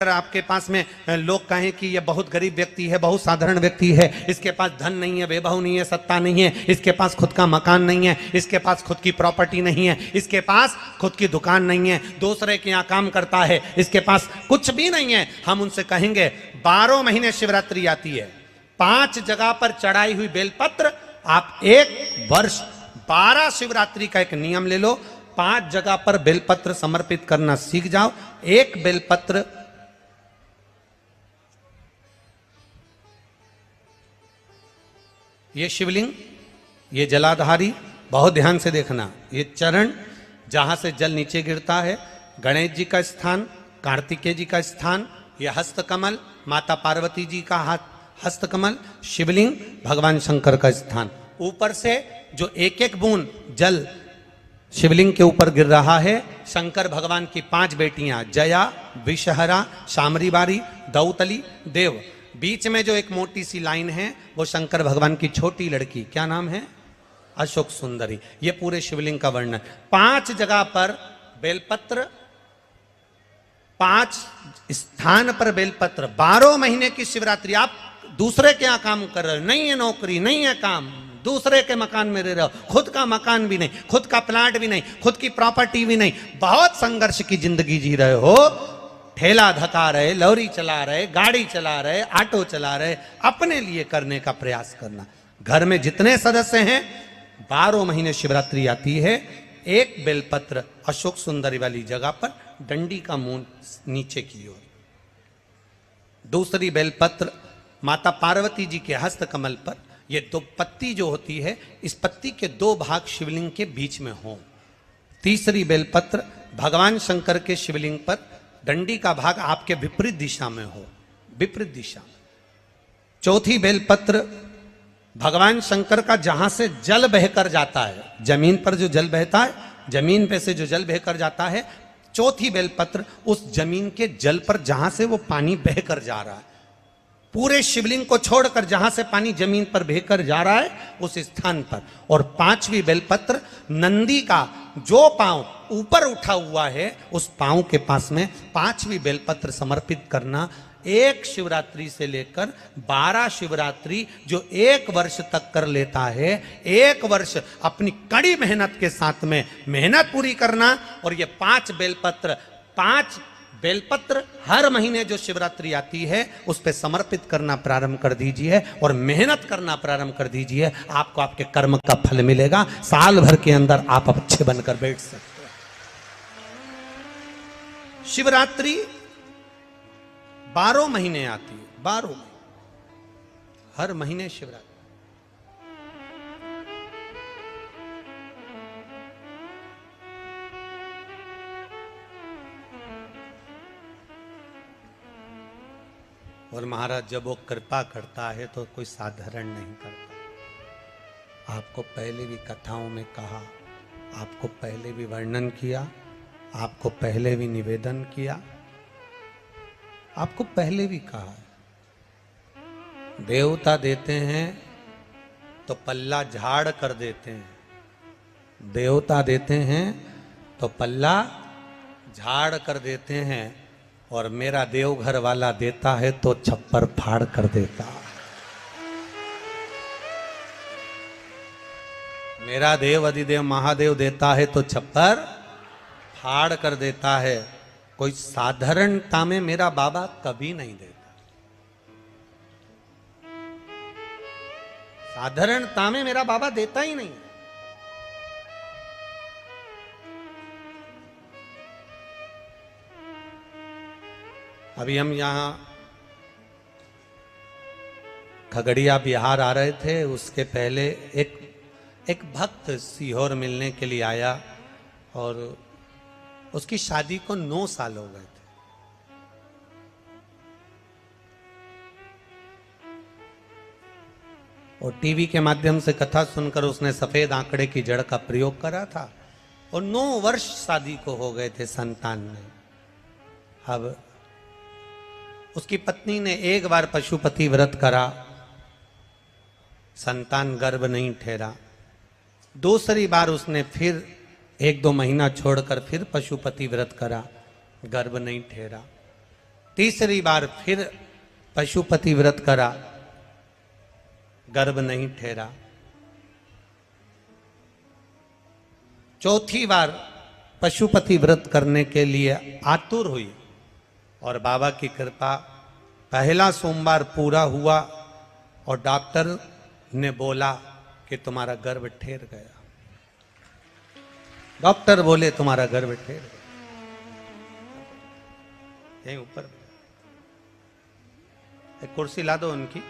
अगर आपके पास में लोग कहें कि यह बहुत गरीब व्यक्ति है, बहुत साधारण व्यक्ति है, इसके पास धन नहीं है, वैभव नहीं है, सत्ता नहीं है, इसके पास खुद का मकान नहीं है, इसके पास खुद की प्रॉपर्टी नहीं है, इसके पास खुद की दुकान नहीं है, दूसरे के यहाँ काम करता है, इसके पास कुछ भी नहीं है, हम उनसे कहेंगे 12 महीने शिवरात्रि आती है, 5 जगह पर चढ़ाई हुई बेलपत्र, आप 1 वर्ष 12 शिवरात्रि का एक नियम ले लो, 5 जगह पर बेलपत्र समर्पित करना सीख जाओ। एक बेलपत्र ये शिवलिंग, ये जलाधारी, बहुत ध्यान से देखना, ये चरण जहां से जल नीचे गिरता है, गणेश जी का स्थान, कार्तिकेय जी का स्थान, ये हस्तकमल, माता पार्वती जी का हस्तकमल, शिवलिंग, भगवान शंकर का स्थान। ऊपर से जो एक एक बूंद जल शिवलिंग के ऊपर गिर रहा है, शंकर भगवान की 5 बेटियां जया, विषहरा, शामरीबारी, दौतली, देव। बीच में जो एक मोटी सी लाइन है वो शंकर भगवान की छोटी लड़की, क्या नाम है? अशोक सुंदरी। ये पूरे शिवलिंग का वर्णन। 5 जगह पर बेलपत्र, 5 स्थान पर बेलपत्र, 12 महीने की शिवरात्रि। आप दूसरे के यहाँ काम कर रहे हो, नहीं है नौकरी, नहीं है काम, दूसरे के मकान में रह रहे हो, खुद का मकान भी नहीं, खुद का प्लाट भी नहीं, खुद की प्रॉपर्टी भी नहीं, बहुत संघर्ष की जिंदगी जी रहे हो, ठेला धका रहे, लॉरी चला रहे, गाड़ी चला रहे, ऑटो चला रहे, अपने लिए करने का प्रयास करना। घर में जितने सदस्य हैं, 12 महीने शिवरात्रि आती है, एक बेलपत्र अशोक सुंदरी वाली जगह पर, डंडी का मुंह नीचे की ओर, दूसरी बेलपत्र माता पार्वती जी के हस्त कमल पर। ये 2 पत्ती जो होती है, इस पत्ती के 2 भाग शिवलिंग के बीच में हो। तीसरी बेलपत्र भगवान शंकर के शिवलिंग पर, डंडी का भाग आपके विपरीत दिशा में हो, विपरीत दिशा। चौथी बेलपत्र भगवान शंकर का जहां से जल बहकर जाता है, जमीन पर जो जल बहता है, जमीन पे से जो जल बहकर जाता है, चौथी बेलपत्र उस जमीन के जल पर जहां से वो पानी बहकर जा रहा है, पूरे शिवलिंग को छोड़कर जहां से पानी जमीन पर बहकर जा रहा है उस स्थान पर। और 5वीं बेलपत्र नंदी का जो पांव ऊपर उठा हुआ है, उस पांव के पास में 5वीं बेलपत्र समर्पित करना। एक शिवरात्रि से लेकर 12 शिवरात्रि जो 1 वर्ष तक कर लेता है, 1 वर्ष अपनी कड़ी मेहनत के साथ में मेहनत पूरी करना। और ये 5 बेलपत्र हर महीने जो शिवरात्रि आती है उस पे समर्पित करना प्रारंभ कर दीजिए और मेहनत करना प्रारंभ कर दीजिए। आपको आपके कर्म का फल मिलेगा। साल भर के अंदर आप अच्छे बनकर बैठ सकते हैं। शिवरात्रि 12 महीने आती है, 12 हर महीने शिवरात्रि। और महाराज जब वो कृपा करता है तो कोई साधारण नहीं करता। आपको पहले भी कथाओं में कहा, आपको पहले भी वर्णन किया, आपको पहले भी निवेदन किया, आपको पहले भी कहा है। देवता देते हैं तो पल्ला झाड़ कर देते हैं, देवता देते हैं तो पल्ला झाड़ कर देते हैं, और मेरा देवघर वाला देता है तो छप्पर फाड़ कर देता। मेरा देव अधिदेव महादेव देता है तो छप्पर फाड़ कर देता है। कोई साधारणता में मेरा बाबा कभी नहीं देता, साधारणता में मेरा बाबा देता ही नहीं। अभी हम यहाँ खगड़िया बिहार आ रहे थे, उसके पहले एक भक्त सीहोर मिलने के लिए आया और उसकी शादी को 9 साल हो गए थे। और टीवी के माध्यम से कथा सुनकर उसने सफेद आंकड़े की जड़ का प्रयोग करा था और 9 वर्ष शादी को हो गए थे, संतान में। अब उसकी पत्नी ने एक बार पशुपति व्रत करा, संतान गर्भ नहीं ठहरा। दूसरी बार उसने फिर 1-2 महीना छोड़कर फिर पशुपति व्रत करा, गर्भ नहीं ठहरा। तीसरी बार फिर पशुपति व्रत करा, गर्भ नहीं ठहरा। चौथी बार पशुपति व्रत करने के लिए आतुर हुई और बाबा की कृपा, पहला सोमवार पूरा हुआ और डॉक्टर ने बोला कि तुम्हारा गर्भ ठहर गया। डॉक्टर बोले तुम्हारा गर्भ ठहर गया। यहीं ऊपर एक कुर्सी ला दो उनकी।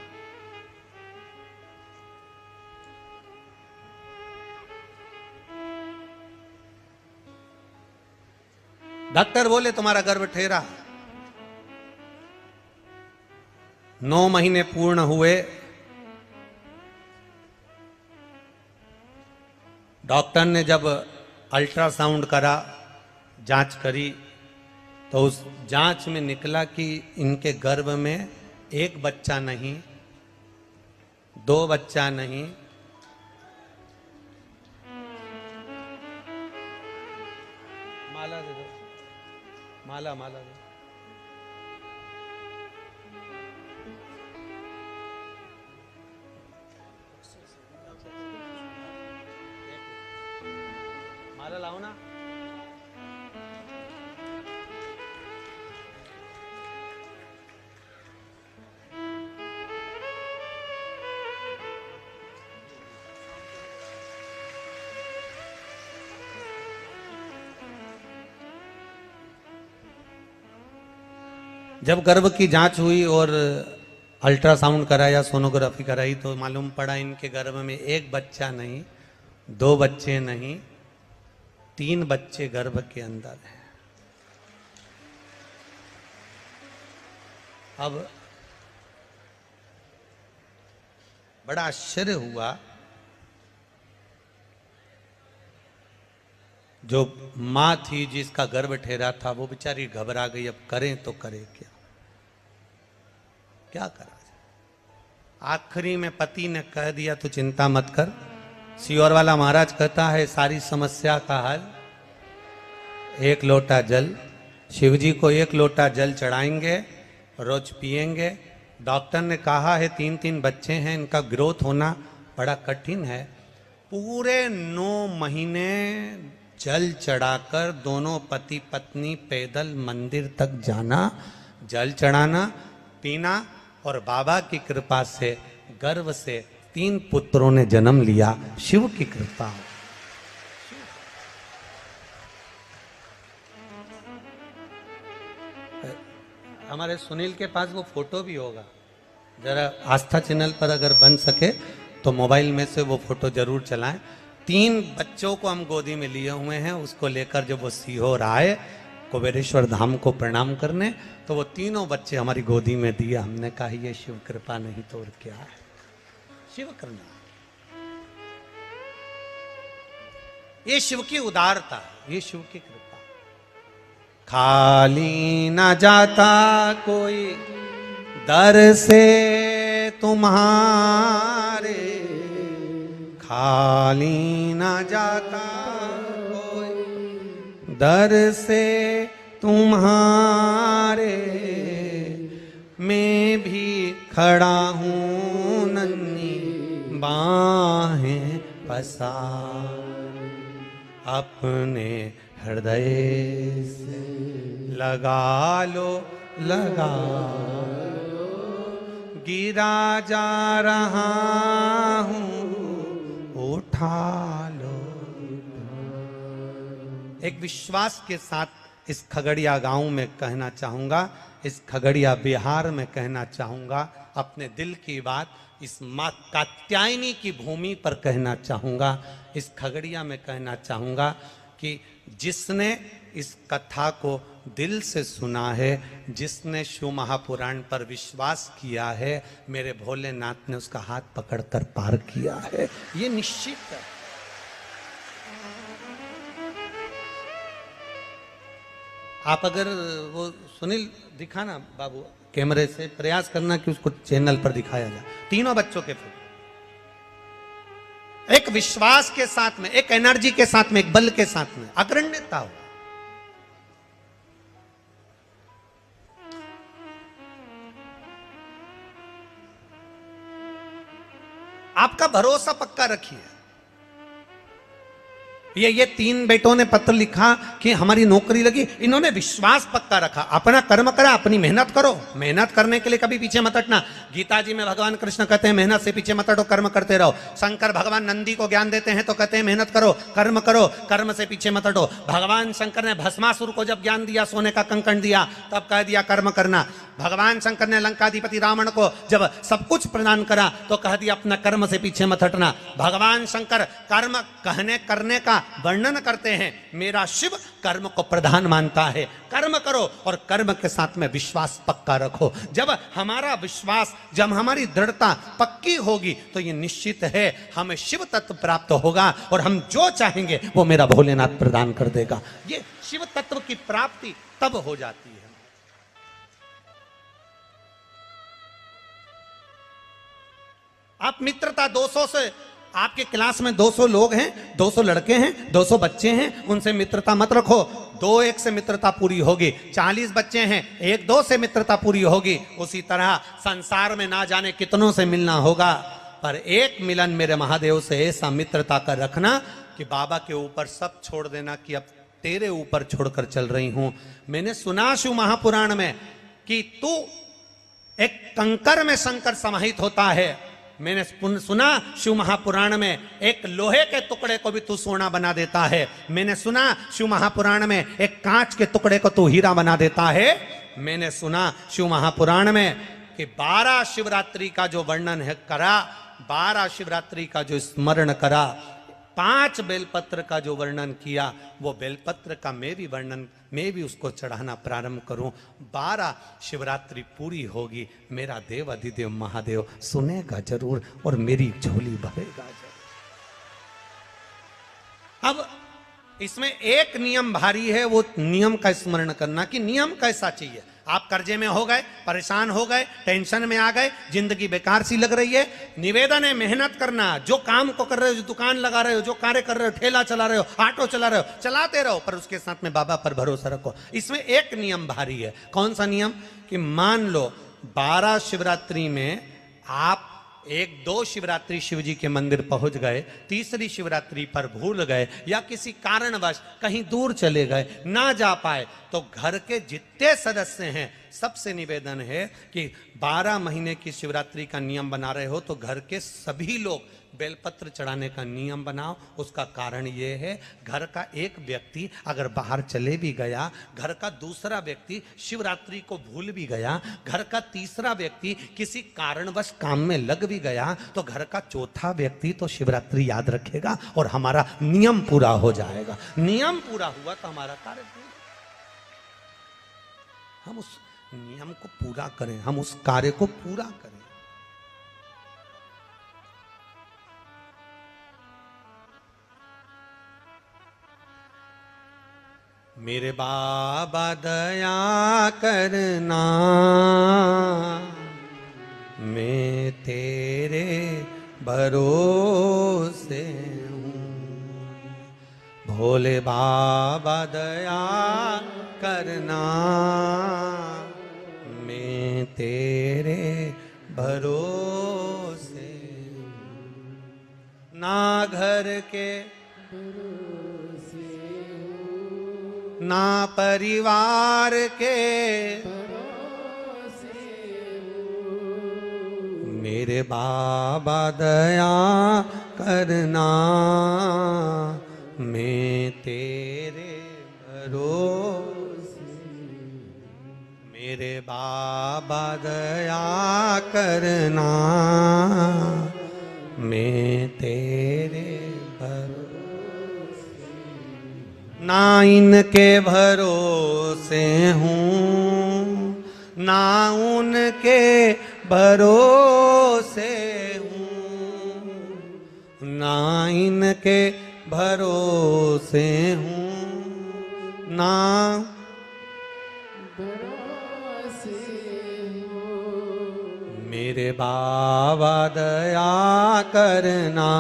डॉक्टर बोले तुम्हारा गर्भ ठहरा। 9 महीने पूर्ण हुए। डॉक्टर ने जब अल्ट्रासाउंड करा, जांच करी, तो उस जांच में निकला कि इनके गर्भ में एक बच्चा नहीं, 2 बच्चा नहीं, माला दे दो, माला माला दो। माला लाओ ना। जब गर्भ की जांच हुई और अल्ट्रासाउंड कराया, सोनोग्राफी कराई, तो मालूम पड़ा इनके गर्भ में एक बच्चा नहीं, 2 बच्चे नहीं, 3 बच्चे गर्भ के अंदर हैं। अब बड़ा आश्चर्य हुआ। जो मां थी जिसका गर्भ ठहरा था, वो बेचारी घबरा गई। अब करें तो करें क्या, क्या करा जाए। आखिरी में पति ने कह दिया तो चिंता मत कर। सियोर वाला महाराज कहता है सारी समस्या का हल 1 लोटा जल। शिव जी को 1 लोटा जल चढ़ाएंगे, रोज पिएंगे। डॉक्टर ने कहा है 3-3 बच्चे हैं, इनका ग्रोथ होना बड़ा कठिन है। पूरे 9 महीने जल चढ़ाकर दोनों पति पत्नी पैदल मंदिर तक जाना, जल चढ़ाना, पीना, और बाबा की कृपा से गर्भ से 3 पुत्रों ने जन्म लिया। शिव की कृपा। हमारे सुनील के पास वो फोटो भी होगा, जरा आस्था चैनल पर अगर बन सके तो मोबाइल में से वो फोटो जरूर चलाएं। 3 बच्चों को हम गोदी में लिए हुए हैं। उसको लेकर जब वो सीहोर आए कुबेरेश्वर धाम को प्रणाम करने, तो वो तीनों बच्चे हमारी गोदी में दिए। हमने कहा ये शिव कृपा नहीं तो और क्या है। शिव करना, ये शिव की उदारता, ये शिव की कृपा। खाली ना जाता कोई दर से तुम्हारे, खाली ना जाता कोई दर से तुम्हारे। मैं भी खड़ा हूँ नन्ही बाहें पसार, अपने हृदय से लगा लो, लगा लो, गिरा जा रहा हूँ, उठा लो। एक विश्वास के साथ इस खगड़िया गांव में कहना चाहूंगा, इस खगड़िया बिहार में कहना चाहूंगा, अपने दिल की बात इस माँ कात्यायनी की भूमि पर कहना चाहूंगा, इस खगड़िया में कहना चाहूंगा कि जिसने इस कथा को दिल से सुना है, जिसने शिव महापुराण पर विश्वास किया है, मेरे भोलेनाथ ने उसका हाथ पकड़कर पार किया है, ये निश्चित है। आप अगर वो सुनील दिखाना बाबू, कैमरे से प्रयास करना कि उसको चैनल पर दिखाया जाए। तीनों बच्चों के फोटो एक विश्वास के साथ में, एक एनर्जी के साथ में, एक बल के साथ में, अग्रण्यता हो। आपका भरोसा पक्का रखिए। ये 3 बेटों ने पत्र लिखा कि हमारी नौकरी लगी, इन्होंने विश्वास पक्का रखा, अपना कर्म करा, अपनी मेहनत करो, मेहनत करने के लिए कभी पीछे मत हटना। गीता जी में भगवान कृष्ण कहते हैं मेहनत से पीछे मत हटो, कर्म करते रहो। शंकर भगवान नंदी को ज्ञान देते हैं तो कहते हैं मेहनत करो, कर्म से पीछे मत हटो। भगवान शंकर ने भस्मासुर को जब ज्ञान दिया, सोने का कंकण दिया, तब कह दिया कर्म करना। भगवान शंकर ने लंकाधिपति रावण को जब सब कुछ प्रदान करा तो कह दिया अपना कर्म से पीछे मत हटना। भगवान शंकर कर्म कहने करने का वर्णन करते हैं, मेरा शिव कर्म को प्रधान मानता है, कर्म करो और कर्म के साथ में विश्वास पक्का रखो। जब हमारा विश्वास, जब हमारी दृढ़ता पक्की होगी तो ये निश्चित है हमें शिव तत्व प्राप्त होगा और हम जो चाहेंगे वो मेरा भोलेनाथ प्रदान कर देगा। ये शिव तत्व की प्राप्ति तब हो जाती है। आप मित्रता 200 से, आपके क्लास में 200 लोग हैं, 200 लड़के हैं, 200 बच्चे हैं, उनसे मित्रता मत रखो। 2-1 से मित्रता पूरी होगी। 40 बच्चे हैं, 1-2 से मित्रता पूरी होगी। उसी तरह संसार में ना जाने कितनों से मिलना होगा, पर एक मिलन मेरे महादेव से ऐसा मित्रता का रखना कि बाबा के ऊपर सब छोड़ देना कि अब तेरे ऊपर छोड़कर चल रही हूं। मैंने सुना शिव महापुराण में कि तू एक कंकर में शंकर समाहित होता है। मैंने सुना शिव महापुराण में एक लोहे के टुकड़े को भी तू सोना बना देता है। मैंने सुना शिव महापुराण में एक कांच के टुकड़े को तू हीरा बना देता है। मैंने सुना शिव महापुराण में कि 12 शिवरात्रि का जो वर्णन है करा, 12 शिवरात्रि का जो स्मरण करा, 5 बेलपत्र का जो वर्णन किया, वो बेलपत्र का मैं भी उसको चढ़ाना प्रारंभ करूं। 12 शिवरात्रि पूरी होगी, मेरा देव अधिदेव महादेव सुनेगा जरूर और मेरी झोली भरेगा जरूर। अब इसमें एक नियम भारी है, वो नियम का स्मरण करना कि नियम कैसा चाहिए। आप कर्जे में हो गए, परेशान हो गए, टेंशन में आ गए, जिंदगी बेकार सी लग रही है, निवेदन है मेहनत करना। जो काम को कर रहे हो, जो दुकान लगा रहे हो, जो कार्य कर रहे हो, ठेला चला रहे हो, ऑटो चला रहे हो, चलाते रहो, पर उसके साथ में बाबा पर भरोसा रखो। इसमें एक नियम भारी है। कौन सा नियम? कि मान लो 12 शिवरात्रि में आप 1-2 शिवरात्रि शिव जी के मंदिर पहुंच गए, तीसरी शिवरात्रि पर भूल गए या किसी कारणवश कहीं दूर चले गए, ना जा पाए, तो घर के जितने सदस्य हैं सबसे निवेदन है कि 12 महीने की शिवरात्रि का नियम बना रहे हो तो घर के सभी लोग बेलपत्र चढ़ाने का नियम बनाओ। उसका कारण ये है, घर का एक व्यक्ति अगर बाहर चले भी गया, घर का दूसरा व्यक्ति शिवरात्रि को भूल भी गया, घर का तीसरा व्यक्ति किसी कारणवश काम में लग भी गया, तो घर का चौथा व्यक्ति तो शिवरात्रि याद रखेगा और हमारा नियम पूरा हो जाएगा। नियम पूरा हुआ तो हमारा कार्य पूरा। हम उस नियम को पूरा करें, हम उस कार्य को पूरा करें। मेरे बाबा दया करना, मैं तेरे भरोसे हूँ। भोले बाबा दया करना, मैं तेरे भरोसे हूँ। ना घर के ना परिवार के, मेरे बाबा दया करना, मैं तेरे भरोसे। मेरे बाबा दया करना, मैं तेरे भरोसे। ना इनके भरोसे हूँ, ना उनके भरोसे हूँ, ना इनके भरोसे हूँ, ना भरोसे हूँ। मेरे बाबा दया करना,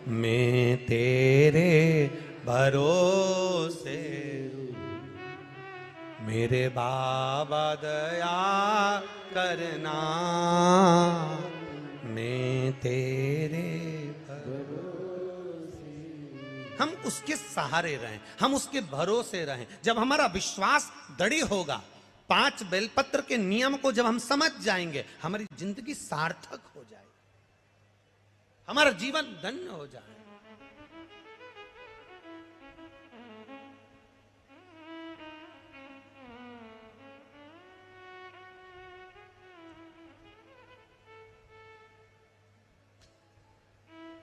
मैं तेरे भरोसे हूँ। मेरे बाबा दया करना, अपने तेरे हम उसके सहारे रहें, हम उसके भरोसे रहें। जब हमारा विश्वास दृढ़ होगा, 5 बेलपत्र के नियम को जब हम समझ जाएंगे, हमारी जिंदगी सार्थक हो जाएगी, हमारा जीवन धन्य हो जाए।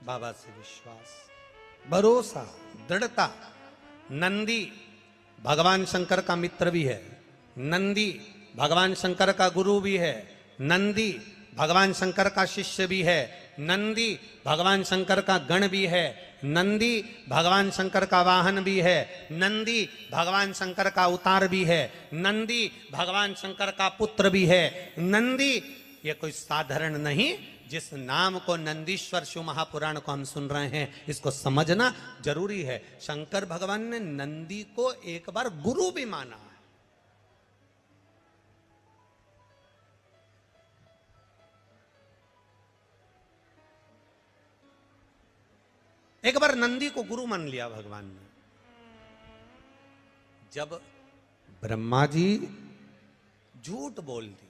बाबा से विश्वास, भरोसा, दृढ़ता। नंदी भगवान शंकर का मित्र भी है, नंदी भगवान शंकर का गुरु भी है, नंदी भगवान शंकर का शिष्य भी है, नंदी भगवान शंकर का गण भी है, नंदी भगवान शंकर का वाहन भी है, नंदी भगवान शंकर का अवतार भी है, नंदी भगवान शंकर का पुत्र भी है। नंदी ये कोई साधारण नहीं। जिस नाम को नंदीश्वर शिव महापुराण को हम सुन रहे हैं, इसको समझना जरूरी है। शंकर भगवान ने नंदी को एक बार गुरु भी माना है। एक बार नंदी को गुरु मान लिया भगवान ने। जब ब्रह्मा जी झूठ बोल दिए,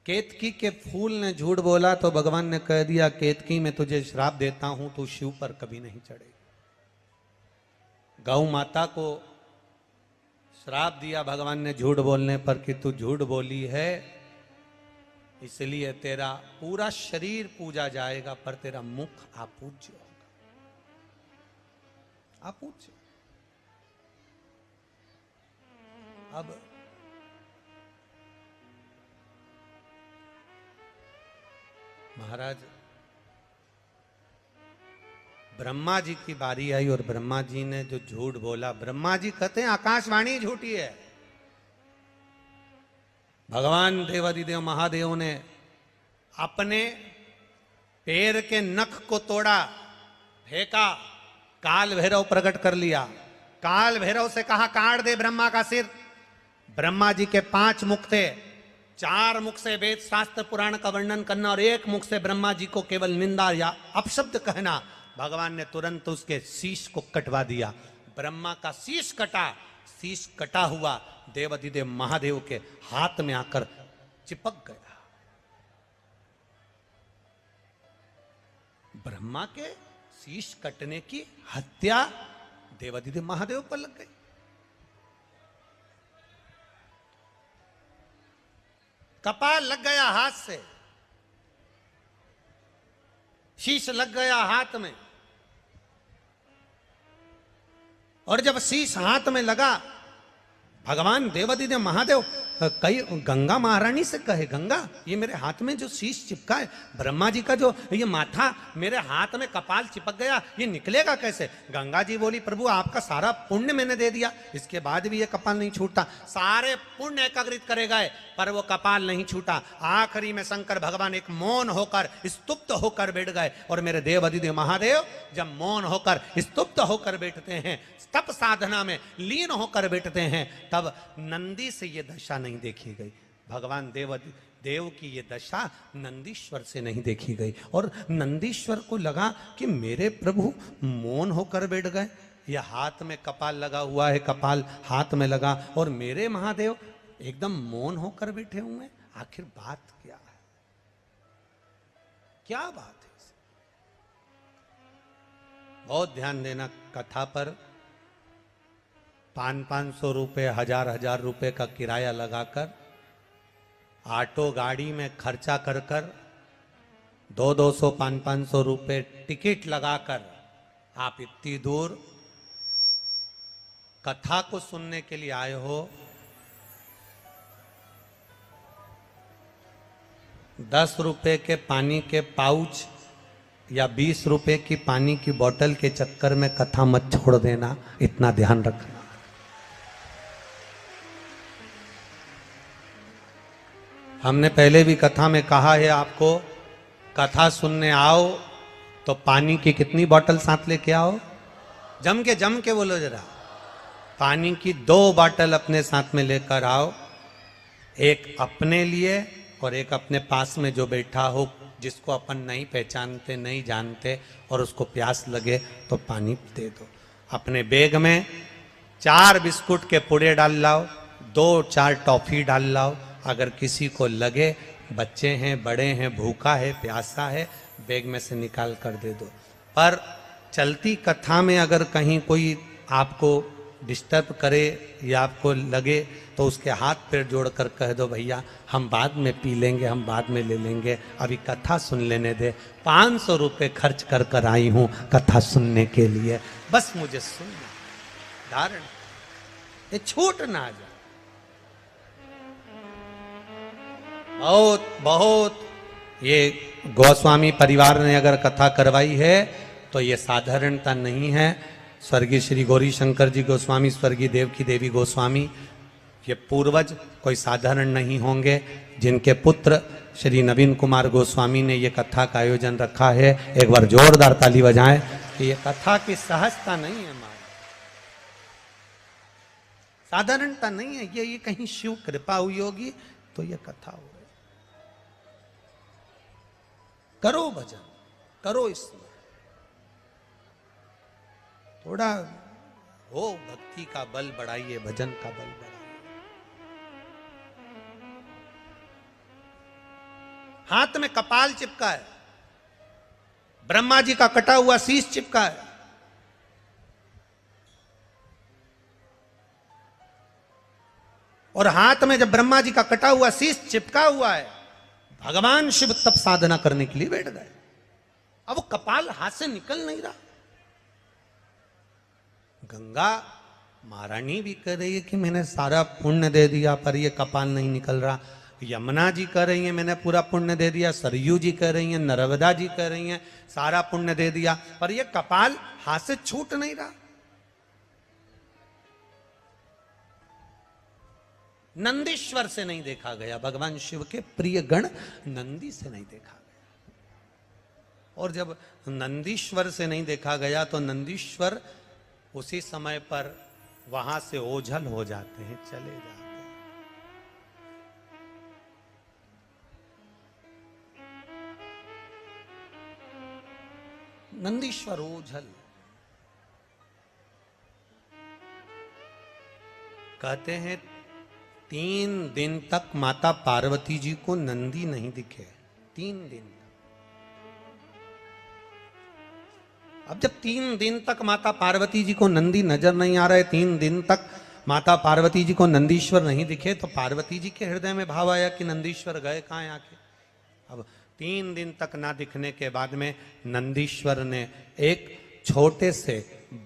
केतकी के फूल ने झूठ बोला, तो भगवान ने कह दिया, केतकी मैं तुझे श्राप देता हूं, तू शिव पर कभी नहीं चढ़ेगी। गौ माता को श्राप दिया भगवान ने झूठ बोलने पर कि तू झूठ बोली है, इसलिए तेरा पूरा शरीर पूजा जाएगा, पर तेरा मुख अपूज्य होगा, अपूज्य। अब महाराज ब्रह्मा जी की बारी आई और ब्रह्मा जी ने जो झूठ बोला, ब्रह्मा जी कहते हैं आकाशवाणी झूठी है। भगवान देवादिदेव महादेव ने अपने पैर के नख को तोड़ा, फेंका, काल भैरव प्रकट कर लिया। काल भैरव से कहा काट दे ब्रह्मा का सिर। ब्रह्मा जी के 5 मुख थे, 4 मुख से वेद शास्त्र पुराण का वर्णन करना और 1 मुख से ब्रह्मा जी को केवल निंदा या अपशब्द कहना। भगवान ने तुरंत उसके शीश को कटवा दिया। ब्रह्मा का शीश कटा, शीश कटा हुआ देवादिदेव महादेव के हाथ में आकर चिपक गया। ब्रह्मा के शीश कटने की हत्या देवादिदेव महादेव पर लग गई। कपाल लग गया हाथ से, शीश लग गया हाथ में, और जब शीश हाथ में लगा, भगवान देवादिदेव महादेव कई गंगा महारानी से कहे, गंगा ये मेरे हाथ में जो शीश चिपका है, ब्रह्मा जी का जो ये माथा मेरे हाथ में कपाल चिपक गया, ये निकलेगा कैसे? गंगा जी बोली, प्रभु आपका सारा पुण्य मैंने दे दिया, इसके बाद भी ये कपाल नहीं छूटता। सारे पुण्य एकाग्रित करे गए पर वो कपाल नहीं छूटा। आखिरी में शंकर भगवान एक मौन होकर स्तुप्त होकर बैठ गए। और मेरे देवादिदेव महादेव जब मौन होकर स्तुप्त होकर बैठते हैं, तप साधना में लीन होकर बैठते हैं, तब नंदी से ये दशा नहीं देखी गई। भगवान देव की ये दशा नंदीश्वर से नहीं देखी गई। और नंदीश्वर को लगा कि मेरे प्रभु मौन होकर बैठ गए, ये हाथ में कपाल लगा हुआ है, कपाल हाथ में लगा, और मेरे महादेव एकदम मौन होकर बैठे हुए, आखिर बात क्या है? क्या बात है? बहुत ध्यान देना कथा पर। 500-500 रुपये, 1000-1000 रुपये का किराया लगाकर, ऑटो गाड़ी में खर्चा कर कर, 200-500 रुपये टिकट लगाकर आप इतनी दूर कथा को सुनने के लिए आए हो। 10 रुपये के पानी के पाउच या 20 रुपये की पानी की बोतल के चक्कर में कथा मत छोड़ देना, इतना ध्यान रखना। हमने पहले भी कथा में कहा है आपको, कथा सुनने आओ तो पानी की कितनी बोतल साथ लेके आओ? जम के बोलो जरा। पानी की 2 बोतल अपने साथ में लेकर आओ, एक अपने लिए और एक अपने पास में जो बैठा हो जिसको अपन नहीं पहचानते, नहीं जानते, और उसको प्यास लगे तो पानी दे दो। अपने बैग में 4 बिस्कुट के पुड़े डाल लाओ, 2-4 टॉफी डाल लाओ। अगर किसी को लगे, बच्चे हैं, बड़े हैं, भूखा है, प्यासा है, बैग में से निकाल कर दे दो। पर चलती कथा में अगर कहीं कोई आपको डिस्टर्ब करे या आपको लगे तो उसके हाथ पैर जोड़कर कह दो, भैया हम बाद में पी लेंगे, हम बाद में ले लेंगे, अभी कथा सुन लेने दे। 500 रुपये खर्च कर कर आई हूं कथा सुनने के लिए, बस मुझे सुनना। धारण ये छूट ना जाए। बहुत बहुत ये गोस्वामी परिवार ने अगर कथा करवाई है तो ये साधारणता नहीं है। स्वर्गीय श्री गौरी शंकर जी गोस्वामी, स्वर्गीय देवकी देवी गोस्वामी, ये पूर्वज कोई साधारण नहीं होंगे, जिनके पुत्र श्री नवीन कुमार गोस्वामी ने ये कथा का आयोजन रखा है। एक बार जोरदार ताली बजाएं कि ये कथा की सहजता नहीं है, हमारी साधारणता नहीं है। ये कहीं शिव कृपा हुई होगी तो ये कथा हो रही। करो भजन, करो, इसमें थोड़ा हो भक्ति का बल बढ़ाइए, भजन का बल बढ़ाइए। हाथ में कपाल चिपका है, ब्रह्मा जी का कटा हुआ शीश चिपका है, और हाथ में जब ब्रह्मा जी का कटा हुआ शीश चिपका हुआ है, भगवान शिव तप साधना करने के लिए बैठ गए। अब वो कपाल हाथ से निकल नहीं रहा। गंगा महारानी भी कह रही है कि मैंने सारा पुण्य दे दिया, पर ये कपाल नहीं निकल रहा। यमुना जी कह रही है मैंने पूरा पुण्य दे दिया, सरयू जी कह रही हैं, नर्मदा जी कह रही हैं सारा पुण्य दे दिया, पर ये कपाल हाथ से छूट नहीं रहा। नंदीश्वर से नहीं देखा गया, भगवान शिव के प्रिय गण नंदी से नहीं देखा गया। और जब नंदीश्वर से नहीं देखा गया तो नंदीश्वर उसी समय पर वहां से ओझल हो जाते हैं, चले जाते हैं। नंदीश्वर ओझल। कहते हैं 3 दिन तक माता पार्वती जी को नंदी नहीं दिखे, 3 दिन। अब जब 3 दिन तक माता पार्वती जी को नंदी नजर नहीं आ रहे, 3 दिन तक माता पार्वती जी को नंदीश्वर नहीं दिखे, तो पार्वती जी के हृदय में भाव आया कि नंदीश्वर गए कहाँ आके। अब 3 दिन तक ना दिखने के बाद में नंदीश्वर ने एक छोटे से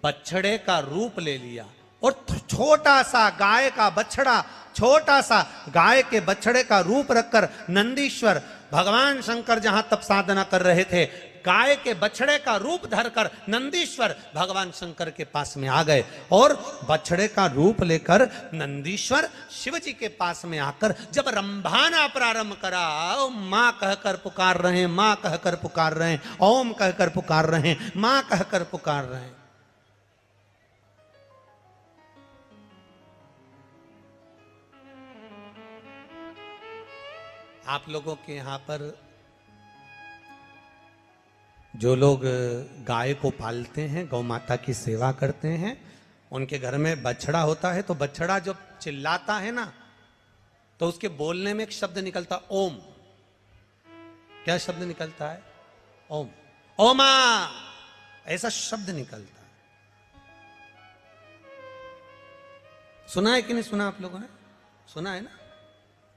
बछड़े का रूप ले लिया, और छोटा सा गाय का बछड़ा, छोटा सा गाय के बछड़े का रूप रखकर नंदीश्वर भगवान शंकर जहां तप साधना कर रहे थे, गाय के बछड़े का रूप धरकर नंदीश्वर भगवान शंकर के पास में आ गए। और बछड़े का रूप लेकर नंदीश्वर शिव जी के पास में आकर जब रंभाना प्रारंभ करा, मां कहकर पुकार रहे हैं, मां कहकर पुकार रहे हैं, ओम कहकर पुकार रहे हैं, मां कहकर पुकार रहे हैं। आप लोगों के यहां पर जो लोग गाय को पालते हैं, गौ माता की सेवा करते हैं, उनके घर में बछड़ा होता है, तो बछड़ा जब चिल्लाता है ना, तो उसके बोलने में एक शब्द निकलता, ओम। क्या शब्द निकलता है? ओम। ओमा, ऐसा शब्द निकलता है। सुना है कि नहीं सुना? आप लोगों ने सुना है ना?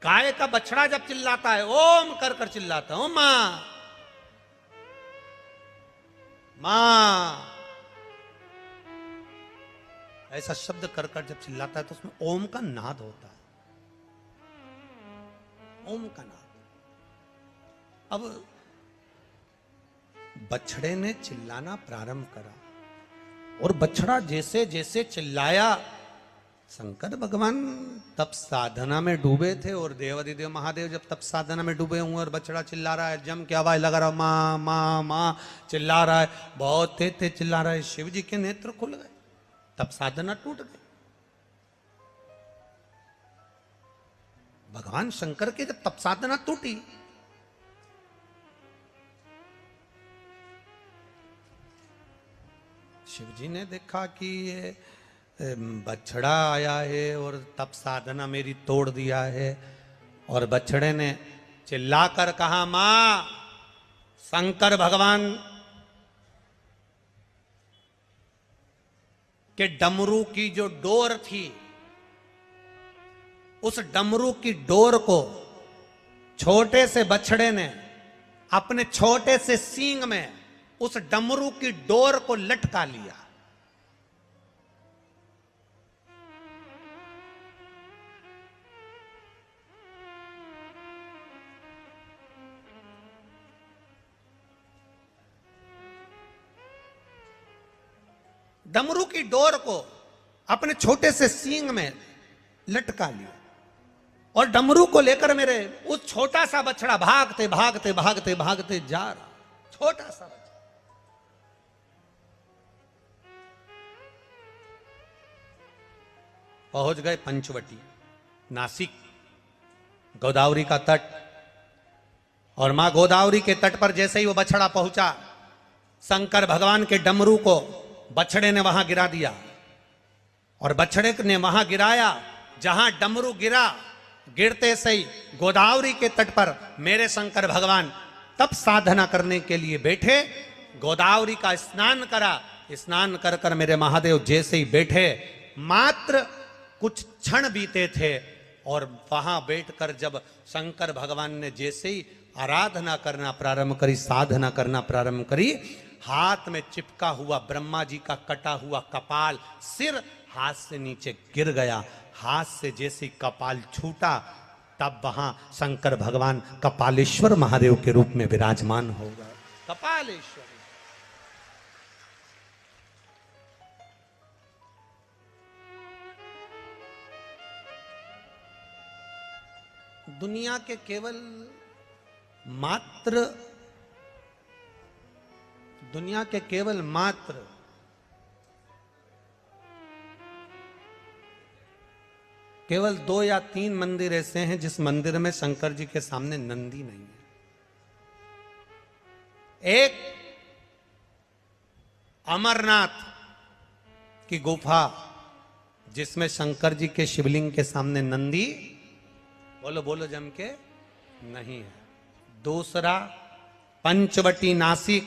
गाय का बछड़ा जब चिल्लाता है, ओम कर कर चिल्लाता है, ओमा मां, ऐसा शब्द कर कर जब चिल्लाता है तो उसमें ओम का नाद होता है, ओम का नाद। अब बछड़े ने चिल्लाना प्रारंभ करा, और बछड़ा जैसे जैसे चिल्लाया, शंकर भगवान तप साधना में डूबे थे, और देवादिदेव महादेव जब तप साधना में डूबे हुए और बछड़ा चिल्ला रहा है, जम के आवाज लगा रहा, माँ माँ माँ चिल्ला रहा है, बहुत तेज तेज चिल्ला रहा है, शिव जी के नेत्र खुल गए, तप साधना टूट गई। भगवान शंकर के जब तप साधना टूटी शिव जी ने देखा कि ये बछड़ा आया है और तप साधना मेरी तोड़ दिया है। और बछड़े ने चिल्लाकर कहा, मां, शंकर भगवान के डमरू की जो डोर थी, उस डमरू की डोर को छोटे से बछड़े ने अपने छोटे से सींग में उस डमरू की डोर को लटका लिया। डमरू की डोर को अपने छोटे से सींग में लटका लिया और डमरू को लेकर मेरे उस छोटा सा बछड़ा भागते भागते भागते भागते जा रहा। छोटा सा बछड़ा पहुंच गए पंचवटी, नासिक, गोदावरी का तट। और मां गोदावरी के तट पर जैसे ही वो बछड़ा पहुंचा, शंकर भगवान के डमरू को बछड़े ने वहां गिरा दिया। और बछड़े ने वहां गिराया जहां डमरू गिरा। गिरते से ही गोदावरी के तट पर मेरे शंकर भगवान तप साधना करने के लिए बैठे। गोदावरी का स्नान करा। स्नान कर कर मेरे महादेव जैसे ही बैठे, मात्र कुछ क्षण बीते थे और वहां बैठकर जब शंकर भगवान ने जैसे ही आराधना करना प्रारंभ करी, साधना करना प्रारंभ करी, हाथ में चिपका हुआ ब्रह्मा जी का कटा हुआ कपाल, सिर हाथ से नीचे गिर गया। हाथ से जैसे ही कपाल छूटा, तब वहां शंकर भगवान कपालेश्वर महादेव के रूप में विराजमान हो गए। कपालेश्वर दुनिया के केवल मात्र केवल 2 या 3 मंदिर ऐसे हैं जिस मंदिर में शंकर जी के सामने नंदी नहीं है। एक अमरनाथ की गुफा जिसमें शंकर जी के शिवलिंग के सामने नंदी, बोलो बोलो जम के, नहीं है। दूसरा पंचवटी नासिक,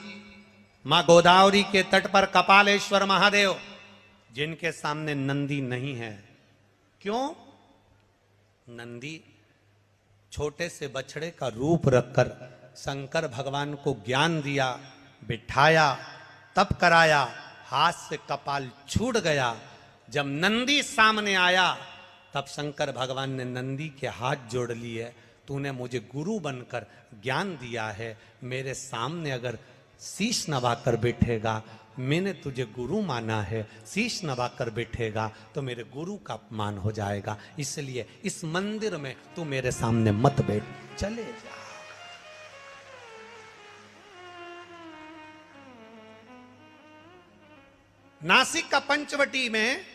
मां गोदावरी के तट पर कपालेश्वर महादेव, जिनके सामने नंदी नहीं है। क्यों? नंदी छोटे से बछड़े का रूप रखकर शंकर भगवान को ज्ञान दिया, बिठाया, तप कराया, हाथ से कपाल छूट गया। जब नंदी सामने आया, तब शंकर भगवान ने नंदी के हाथ जोड़ लिए। तूने मुझे गुरु बनकर ज्ञान दिया है, मेरे सामने अगर शीश नवाकर बैठेगा, मैंने तुझे गुरु माना है, शीश नवाकर बैठेगा तो मेरे गुरु का अपमान हो जाएगा, इसलिए इस मंदिर में तू मेरे सामने मत बैठ, चले जा। नासिक का पंचवटी में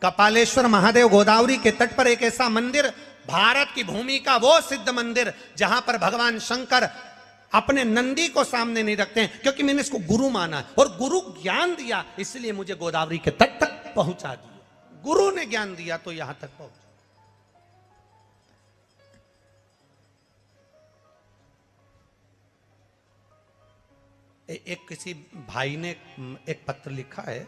कपालेश्वर महादेव गोदावरी के तट पर एक ऐसा मंदिर, भारत की भूमि का वो सिद्ध मंदिर जहां पर भगवान शंकर अपने नंदी को सामने नहीं रखते हैं, क्योंकि मैंने इसको गुरु माना है और गुरु ज्ञान दिया, इसलिए मुझे गोदावरी के तट तक पहुंचा दिया। गुरु ने ज्ञान दिया तो यहां तक पहुंचा। एक किसी भाई ने एक पत्र लिखा है,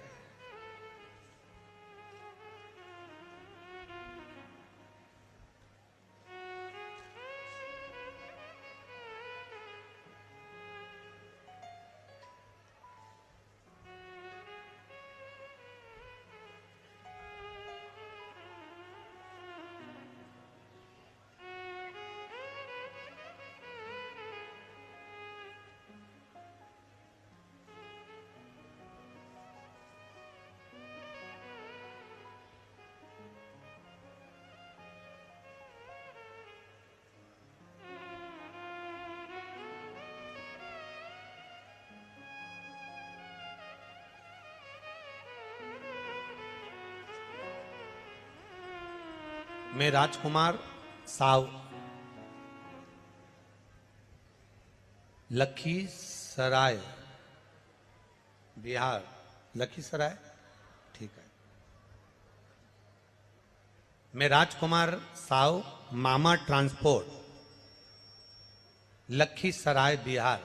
मैं राजकुमार साव, लखीसराय, बिहार लखीसराय, ठीक है। मैं राजकुमार साव, मामा ट्रांसपोर्ट, लखीसराय बिहार।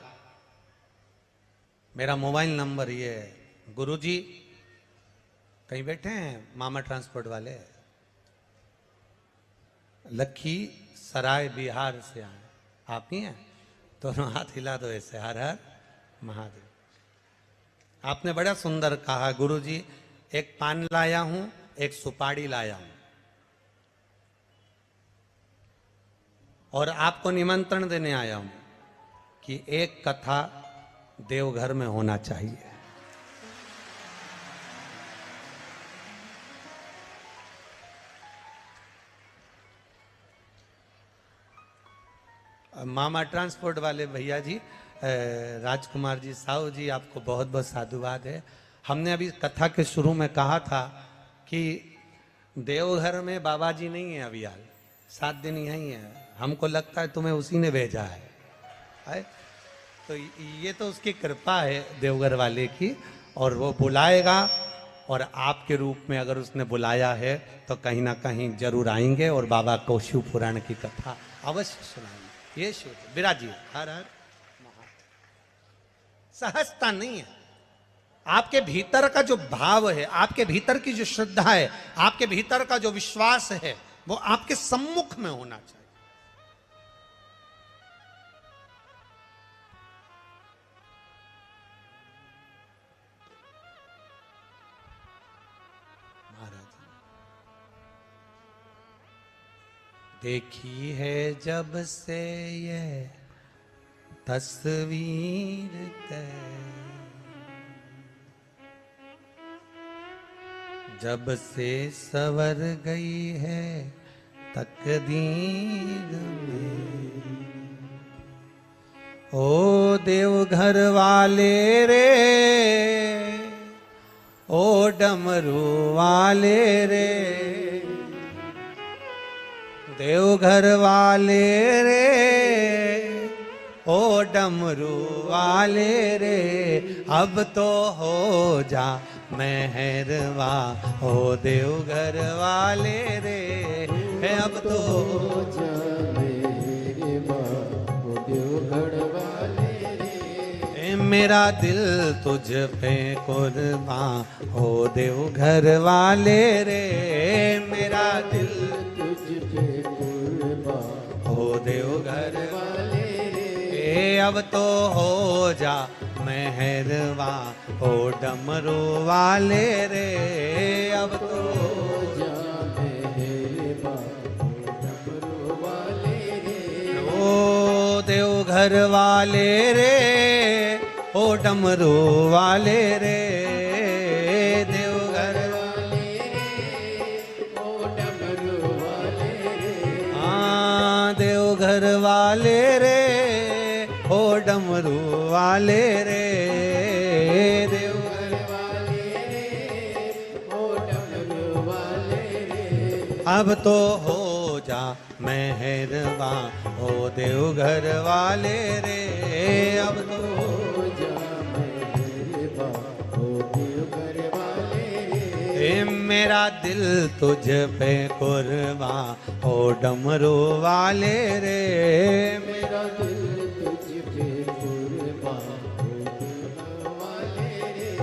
मेरा मोबाइल नंबर ये है। गुरुजी कहीं बैठे हैं मामा ट्रांसपोर्ट वाले? लखीसराय बिहार से आए, आप ही हैं? दोनों हाथ हिला दो ऐसे, हर हर महादेव। आपने बड़ा सुंदर कहा गुरुजी, एक पान लाया हूं, एक सुपारी लाया हूं, और आपको निमंत्रण देने आया हूं कि एक कथा देवघर में होना चाहिए। मामा ट्रांसपोर्ट वाले भैया जी, राजकुमार जी, साहू जी, आपको बहुत बहुत साधुवाद है। हमने अभी कथा के शुरू में कहा था कि देवघर में बाबा जी नहीं है अभी हाल, 7 दिन यहीं है। हमको लगता है तुम्हें उसी ने भेजा है? तो ये तो उसकी कृपा है देवघर वाले की, और वो बुलाएगा, और आपके रूप में अगर उसने बुलाया है तो कहीं ना कहीं जरूर आएंगे और बाबा को शिव पुराण की कथा अवश्य सुनाएंगे। ये शिव विराजिए, हर हर महादेव। सहजता नहीं है, आपके भीतर का जो भाव है, आपके भीतर की जो श्रद्धा है, आपके भीतर का जो विश्वास है, वो आपके सम्मुख में होना चाहिए। देखी है जब से ये तस्वीर जब से सवर गई है तकदीर में, ओ देवघर वाले रे, ओ डमरू वाले रे, देवघर वाले रे, ओ डमरू वाले रे, अब तो हो जा मेहरवा, ओ देवघर वाले रे, अब तो हो जा मेहरवा, ओ देवघर वाले रे, मेरा दिल तुझ पे कुर्बान, ओ देवघर वाले रे, मेरा दिल तुझ पे कुर्बान, ओ देवघर वाले रे, अब तो हो जा मेहरवा, ओ डमरू वाले रे, अब तो हो जा मेहरवा, ओ डमरू वाले रे, ओ देवघर वाले रे, ओ डमरू वाले रे, देवघर वाले रे, ओ डमरू वाले रे, हाँ देवघर वाले रे, ओ डमरू वाले रे, देवघर वाले रे, ओ डमरू वाले रे, अब तो हो जा मेहरवा, ओ देवघर वाले रे, अब तो हो जा मेहरवा, ओ देवघर वाले रे, मेरा दिल तुझ पे कुर्बान, ओ डमरू वाले रे, मेरा दिल तुझ पे कुर्बान, ओ डमरू वाले रे।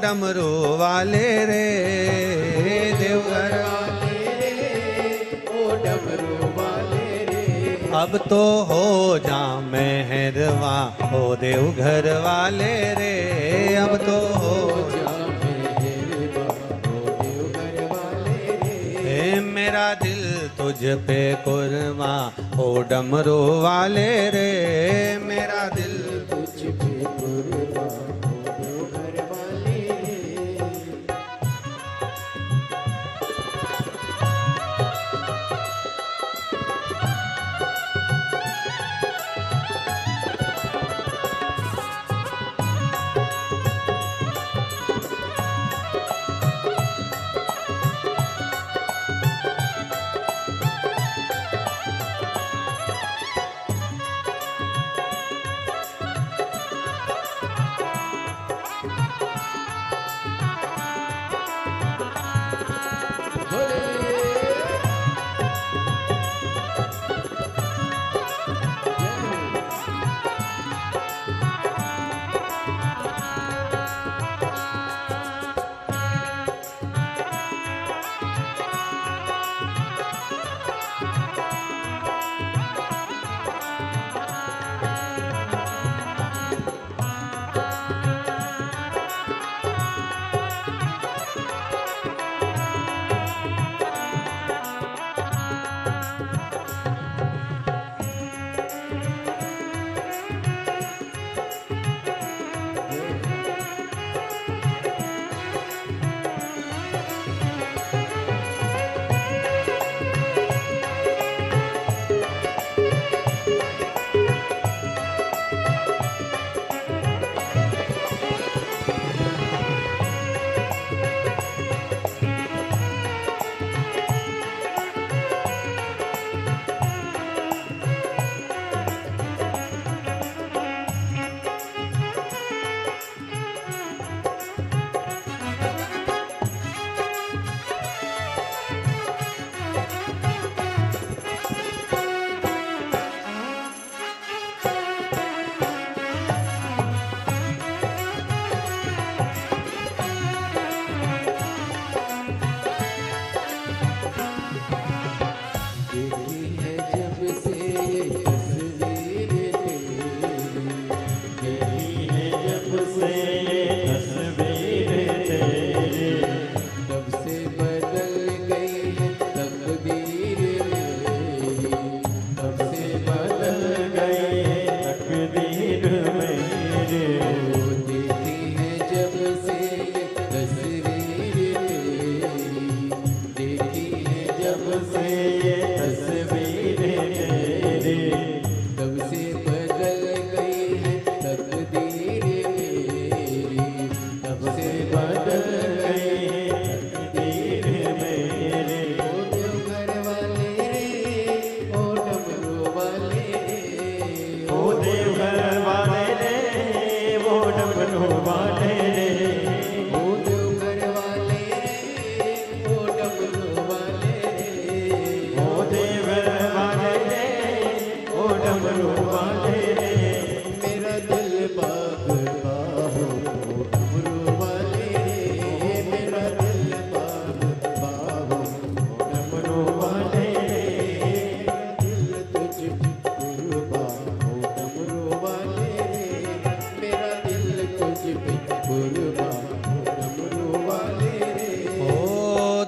डमरू वाले रे, देवघर वाले रे, ओ डमरू वाले रे। अब तो हो जा मेहरवा हो देवघर वाले रे, अब तो हो जा मेहरबा हो देवघर वाले रे। हे मेरा दिल तुझ पे कुर्बा हो डमरू वाले रे, मेरा दिल तुझ पे कुर्बा हो देवघर वाले रे।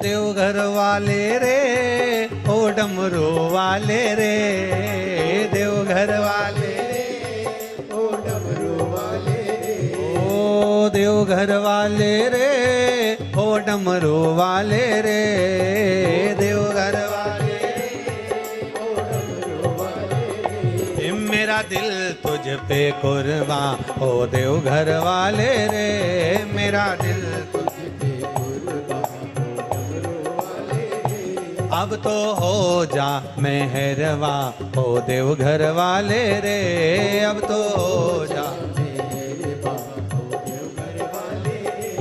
देवघर वाले रे, ओ डमरू वाले रे, देवघर वाले रे, ओ डमरू वाले रे, ओ देवघर वाले रे, ओ डमरू वाले रे, देवघर वाले रे, ओ डमरू वाले रे। मेरा दिल तुझ पे कुर्बा ओ देवघर वाले रे, मेरा दिल अब तो हो जा मेहरवा हो देवघर वाले रे, अब तो हो जा मेहरबा हो देवघर वाले रे।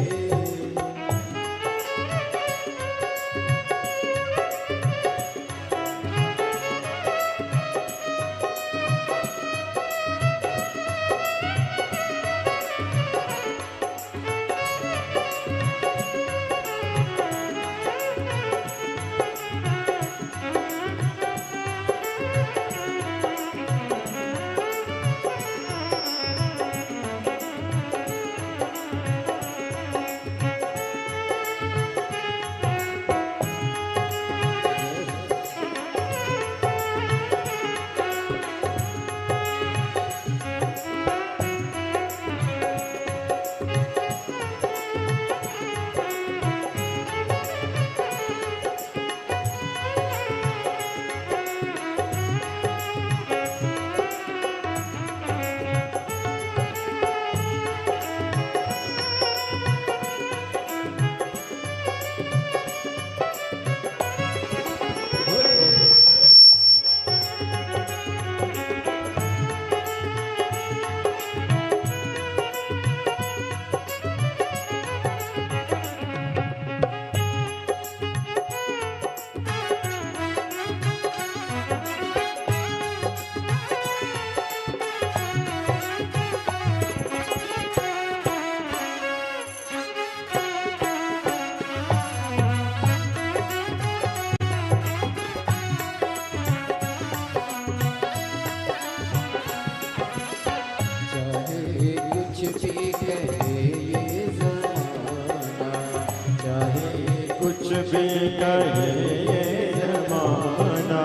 कहे ये जमाना।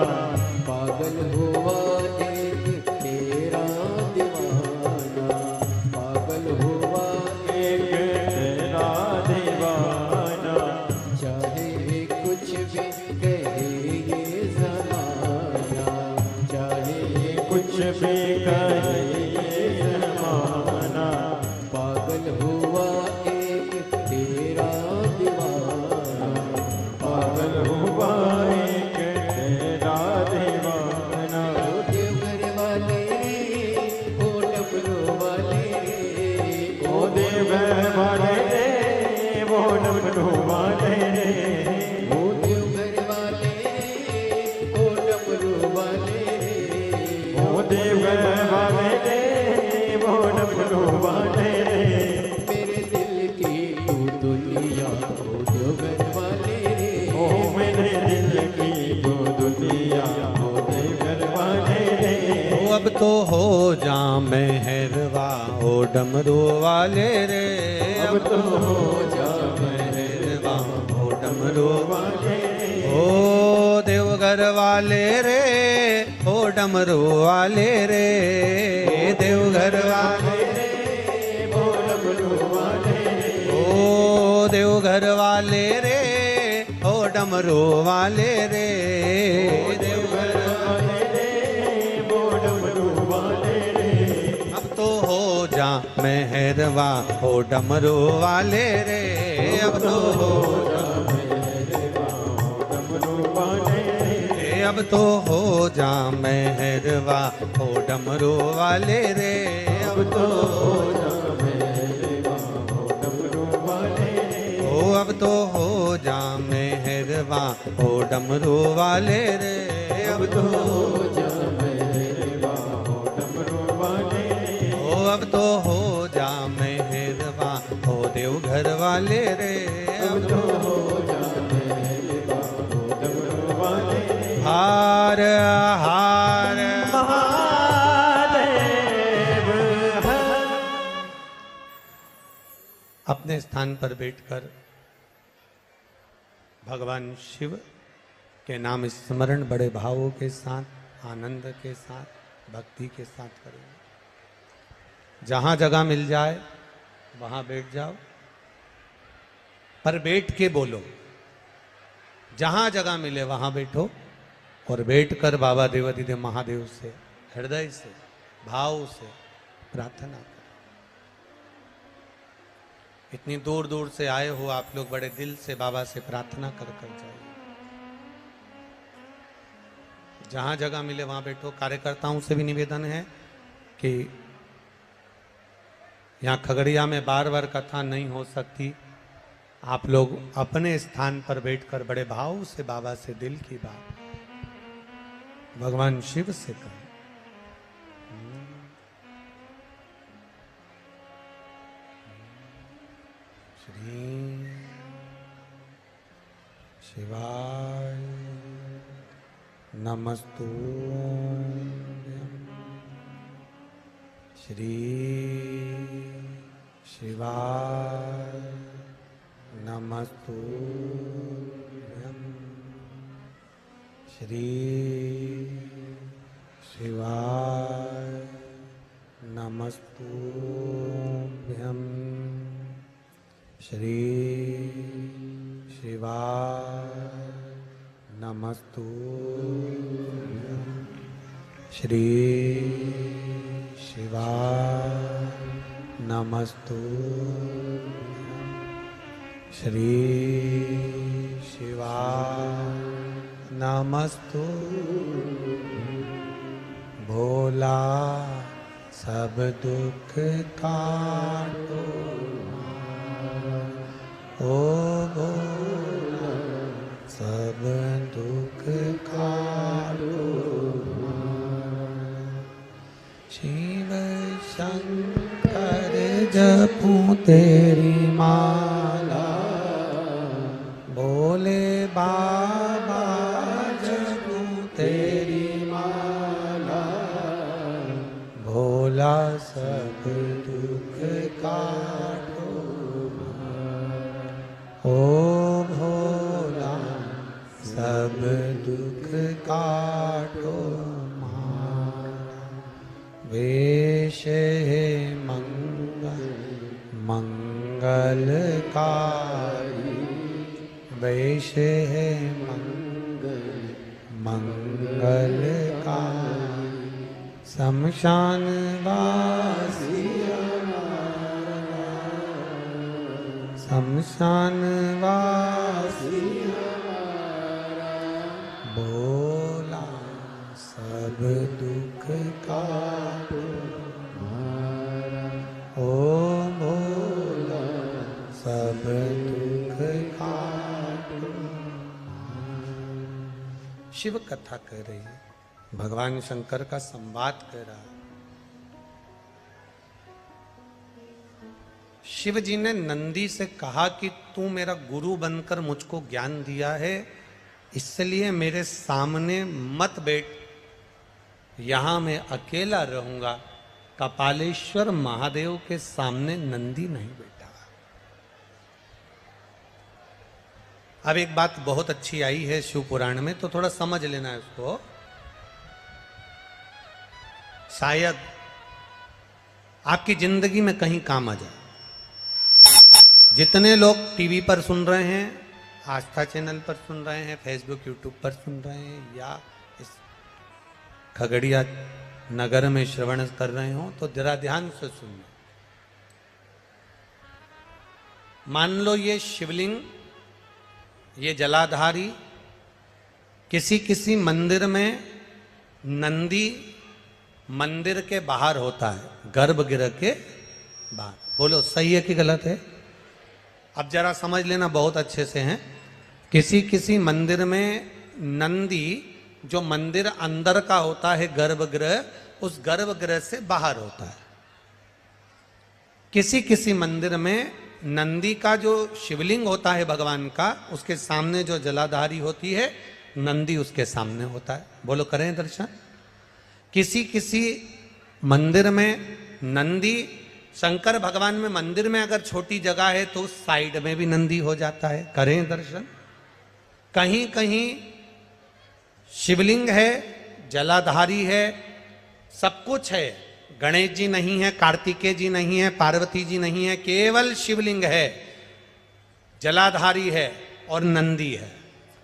पागल हुआ एक तेरा दीवाना, पागल हुआ एक तेरा दीवाना। चाहे कुछ भी कहे ये ज़माना, चाहे कुछ भी कहे ये जमाना। पागल हुआ एक तेरा दीवाना, पागल हुआ एक तेरा दीवाना। देवघर वाले ओ डमरू वाले, ओ देवघर वाले रे, वो डमरू वाले रे। ओ देवघर वाले ओ डमरू वाले, ओ देवघर वाले रे, वो डमरू वाले रे। मेरे दिल की तू दुनिया ओ देवघर वाले, ओ मेरे दिल की जो दुनिया, ओ देवघर वाले रे। ओ अब तो हो जा मेहरवा ओ डमरू वाले रे, अब तो हो जा मेहरवा ओ डमरू वाले रे। ओ देवघर वाले रे, ओ डमरू वाले रे, देवघर वाले रे, वो डमरू वाले रे। ओ देवघर वाले रे, ओ डमरू वाले रे, देवघर वाले रे, वो डमरू वाले रे। अब तो हो जा मेहरवा ओ डमरू वाले रे, अब तो हो डमरू वाले रे। अब तो हो जा मेहरवा ओ डमरू वाले रे, अब तो डमरू वाले रे। ओ अब तो हो जा मेहरवा ओ डमरू वाले रे, अब तो डमरू वाले रे। ओ अब तो हो जा मेहरवा ओ देवघर वाले रे, अब तो डमरू वाले रे। हार हार महादेव हर। अपने स्थान पर बैठकर भगवान शिव के नाम स्मरण बड़े भावों के साथ, आनंद के साथ, भक्ति के साथ करेंगे। जहां जगह मिल जाए वहां बैठ जाओ, पर बैठ के बोलो। जहां जगह मिले वहां बैठो और बैठकर बाबा देवाधिदेव महादेव से हृदय से भाव से प्रार्थना करो। इतनी दूर दूर से आए हो आप लोग, बड़े दिल से बाबा से प्रार्थना कर कर जाइए। जहां जगह मिले वहां बैठो। कार्यकर्ताओं से भी निवेदन है कि यहाँ खगड़िया में बार बार कथा नहीं हो सकती, आप लोग अपने स्थान पर बैठकर बड़े भाव से बाबा से दिल की बात भगवान शिव से करें। श्री शिवाय नमस्तुभ्यं, श्री शिवाय नमस्तुभ्यं, श्री शिवाय नमस्तुभ्यं, श्री शिवाय नमस्तुभ्यं, श्री शिवाय नमस्तुभ्यं, श्री शिवाय नमस्तुभ्यं। भोला सब दुख काटो, ओ भोला सब दुख काटो, शिव शंकर जपूं तेरी माला, भोले बाबा जपूं तेरी माला, भोला सब दुख काटो, ओ भोला वेश है मंगलकारी, वेश है मंगलकारी, शमशान वासी शमशान वासी बोला सब दुख का ओ बोला सब दुख का। शिव कथा कह रही है, भगवान शंकर का संवाद कर रहा है। शिव जी ने नंदी से कहा कि तू मेरा गुरु बनकर मुझको ज्ञान दिया है, इसलिए मेरे सामने मत बैठ, यहां मैं अकेला रहूंगा। कपालेश्वर महादेव के सामने नंदी नहीं बैठा। अब एक बात बहुत अच्छी आई है शिव पुराण में, तो थोड़ा समझ लेना है उसको। शायद आपकी जिंदगी में कहीं काम आ जाए। जितने लोग टीवी पर सुन रहे हैं, आस्था चैनल पर सुन रहे हैं, फेसबुक यूट्यूब पर सुन रहे हैं, या इस खगड़िया नगर में श्रवण कर रहे हो, तो जरा ध्यान से सुनना। मान लो ये शिवलिंग, ये जलाधारी किसी मंदिर में नंदी मंदिर के बाहर होता है, गर्भगृह के बाहर। बोलो सही है कि गलत है? अब जरा समझ लेना बहुत अच्छे से हैं। किसी मंदिर में नंदी जो मंदिर अंदर का होता है गर्भगृह, उस गर्भगृह से बाहर होता है। किसी मंदिर में नंदी का जो शिवलिंग होता है भगवान का, उसके सामने जो जलाधारी होती है, नंदी उसके सामने होता है। बोलो करें दर्शन। किसी मंदिर में नंदी, शंकर भगवान में मंदिर में अगर छोटी जगह है तो साइड में भी नंदी हो जाता है। करें दर्शन। कहीं शिवलिंग है, जलाधारी है, सब कुछ है। गणेश जी नहीं है, कार्तिकेय जी नहीं है, पार्वती जी नहीं है, केवल शिवलिंग है, जलाधारी है और नंदी है।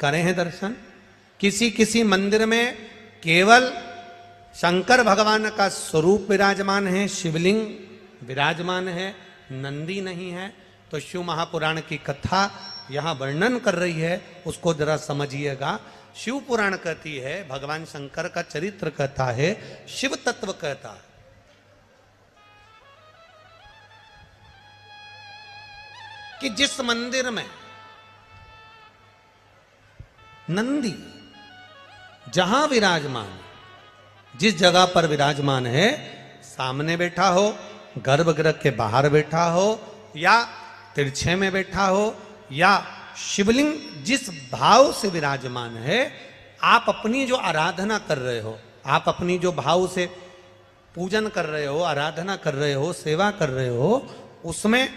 करें हैं दर्शन। किसी मंदिर में केवल शंकर भगवान का स्वरूप विराजमान है, शिवलिंग विराजमान है, नंदी नहीं है। तो शिव महापुराण की कथा यहां वर्णन कर रही है, उसको जरा समझिएगा। शिव पुराण कहती है, भगवान शंकर का चरित्र कहता है, शिव तत्व कहता है कि जिस मंदिर में नंदी जहां विराजमान, जिस जगह पर विराजमान है, सामने बैठा हो, गर्भगृह के बाहर बैठा हो, या तिरछे में बैठा हो, या शिवलिंग जिस भाव से विराजमान है, आप अपनी जो आराधना कर रहे हो, आप अपनी जो भाव से पूजन कर रहे हो, आराधना कर रहे हो, सेवा कर रहे हो, उसमें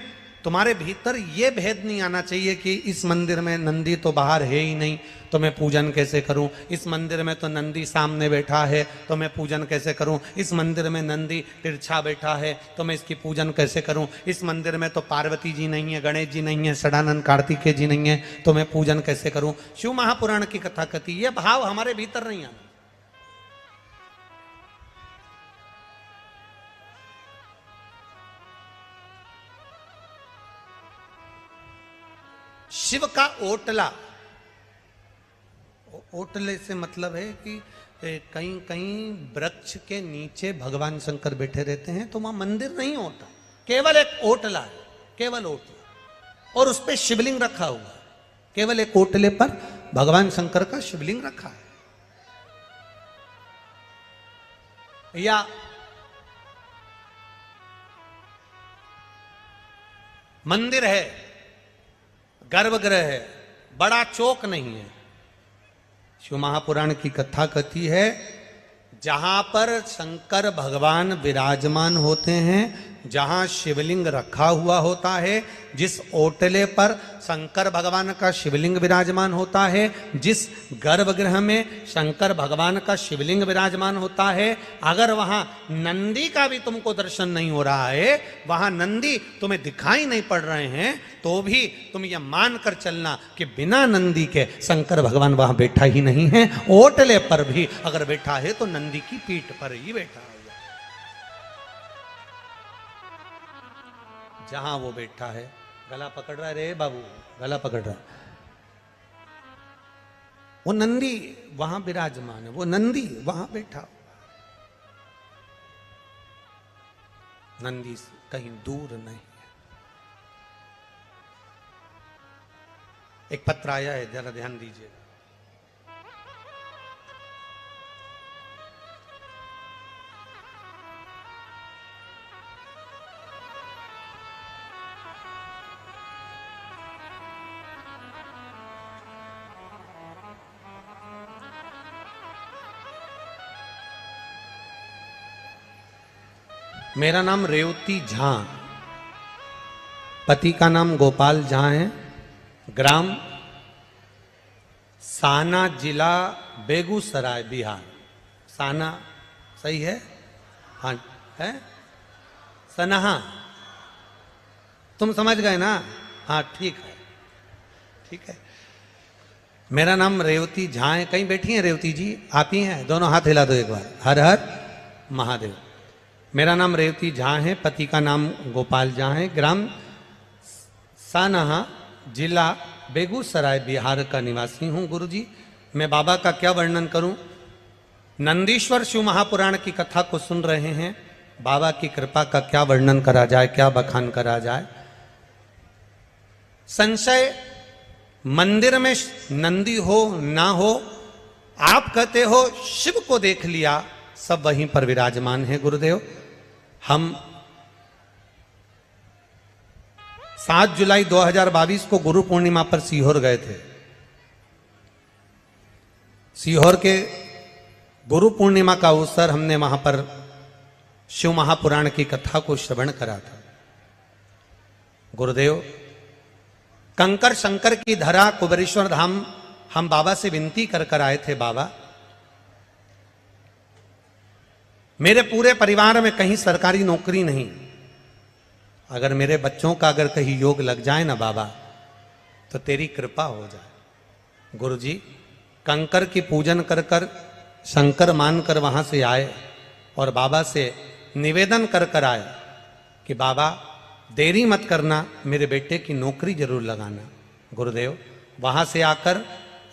तुम्हारे भीतर ये भेद नहीं आना चाहिए कि इस मंदिर में नंदी तो बाहर है ही नहीं, तो मैं पूजन कैसे करूं। इस मंदिर में तो नंदी सामने बैठा है, तो मैं पूजन कैसे करूं। इस मंदिर में नंदी तिरछा बैठा है, तो मैं इसकी पूजन कैसे करूं। इस मंदिर में तो पार्वती जी नहीं है, गणेश जी नहीं है, षडानंद कार्तिकेय जी नहीं है, तो मैं पूजन कैसे करूं। शिव महापुराण की कथा कहती है, यह भाव हमारे भीतर नहीं आना। शिव का ओटला, ओटले से मतलब है कि कहीं वृक्ष के नीचे भगवान शंकर बैठे रहते हैं, तो वहां मंदिर नहीं होता, केवल एक ओटला है, केवल ओटला, और उस पर शिवलिंग रखा हुआ है। केवल एक ओटले पर भगवान शंकर का शिवलिंग रखा है। या मंदिर है, गर्भगृह है, बड़ा चौक नहीं है। शिव महापुराण की कथा कहती है, जहां पर शंकर भगवान विराजमान होते हैं जहां शिवलिंग रखा हुआ होता है, जिस ओटले पर शंकर भगवान का शिवलिंग विराजमान होता है, जिस गर्भगृह में शंकर भगवान का शिवलिंग विराजमान होता है, अगर वहां नंदी का भी तुमको दर्शन नहीं हो रहा है, वहां नंदी तुम्हें दिखाई नहीं पड़ रहे हैं, तो भी तुम यह मान कर चलना कि बिना नंदी के शंकर भगवान वहां बैठा ही नहीं है। ओटले पर भी अगर बैठा है तो नंदी की पीठ पर ही बैठा है। जहां वो बैठा है, गला पकड़ रहा है रे बाबू, गला पकड़ रहा है, वो नंदी वहां विराजमान है, वो नंदी वहां बैठा, नंदी कहीं दूर नहीं है। एक पत्र आया है, जरा ध्यान दीजिए। मेरा नाम रेवती झा, पति का नाम गोपाल झा है, ग्राम साना, जिला बेगूसराय, बिहार। साना सही है? हाँ है, सनहा, तुम समझ गए ना? हाँ ठीक है, ठीक है। मेरा नाम रेवती झा है। कहीं बैठी हैं रेवती जी? आप ही हैं? दोनों हाथ हिला दो एक बार। हर हर महादेव। मेरा नाम रेवती झा है, पति का नाम गोपाल झा है, ग्राम सानहा, जिला बेगूसराय, बिहार का निवासी हूँ। गुरुजी, मैं बाबा का क्या वर्णन करूं? नंदीश्वर शिव महापुराण की कथा को सुन रहे हैं। बाबा की कृपा का क्या वर्णन करा जाए, क्या बखान करा जाए। संशय मंदिर में नंदी हो ना हो, आप कहते हो शिव को देख लिया, सब वहीं पर विराजमान है। गुरुदेव, हम 7 जुलाई 2022 को गुरु पूर्णिमा पर सीहोर गए थे। सीहोर के गुरु पूर्णिमा का अवसर हमने वहां पर शिव महापुराण की कथा को श्रवण करा था। गुरुदेव, कंकर शंकर की धरा कुबेरेश्वर धाम हम बाबा से विनती कर कर आए थे, बाबा मेरे पूरे परिवार में कहीं सरकारी नौकरी नहीं, अगर मेरे बच्चों का अगर कहीं योग लग जाए ना बाबा, तो तेरी कृपा हो जाए। गुरुजी, कंकर की पूजन कर कर शंकर मानकर वहां से आए और बाबा से निवेदन कर कर आए कि बाबा देरी मत करना, मेरे बेटे की नौकरी जरूर लगाना। गुरुदेव, वहां से आकर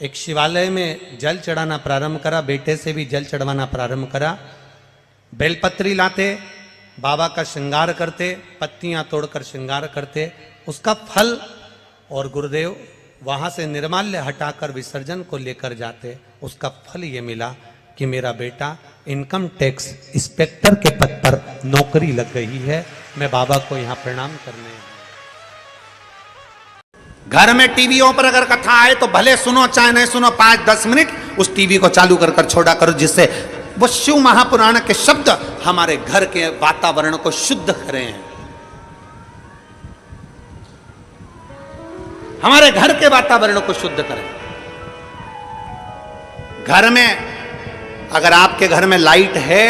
एक शिवालय में जल चढ़ाना प्रारंभ करा, बेटे से भी जल चढ़वाना प्रारंभ करा। बेलपत्री लाते, बाबा का श्रृंगार करते, पत्तियां तोड़कर श्रृंगार करते, उसका फल, और गुरुदेव वहां से निर्माल्य हटाकर विसर्जन को लेकर जाते। उसका फल ये मिला कि मेरा बेटा इनकम टैक्स इंस्पेक्टर के पद पर नौकरी लग गई है। मैं बाबा को यहां प्रणाम करने। घर में टीवियों पर अगर कथा आए तो भले सुनो चाहे नहीं सुनो, 5-10 मिनट उस टीवी को चालू कर कर छोड़ा करो, जिससे वो शिव महापुराण के शब्द हमारे घर के वातावरण को शुद्ध करें, हमारे घर के वातावरण को शुद्ध करें। घर में अगर आपके घर में लाइट है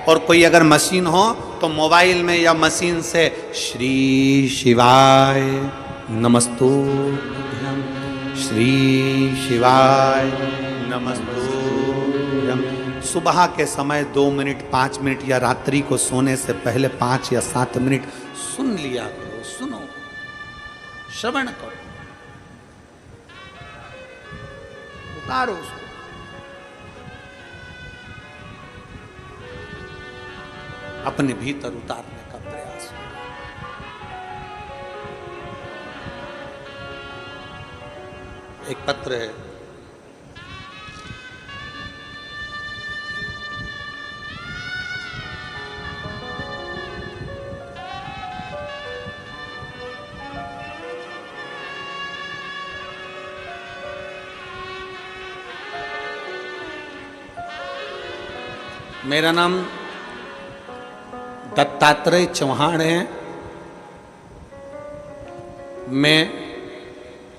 और कोई अगर मशीन हो तो मोबाइल में या मशीन से श्री शिवाय नमस्तुभ्यम, श्री शिवाय नमस्तुभ्यम, सुबह के समय 2 मिनट 5 मिनट या रात्रि को सोने से पहले 5 या 7 मिनट सुन लिया करो, सुनो, श्रवण करो, उतारो उसको। अपने भीतर उतारने का प्रयास करो। एक पत्र है, मेरा नाम दत्तात्रेय चौहान हैं। मैं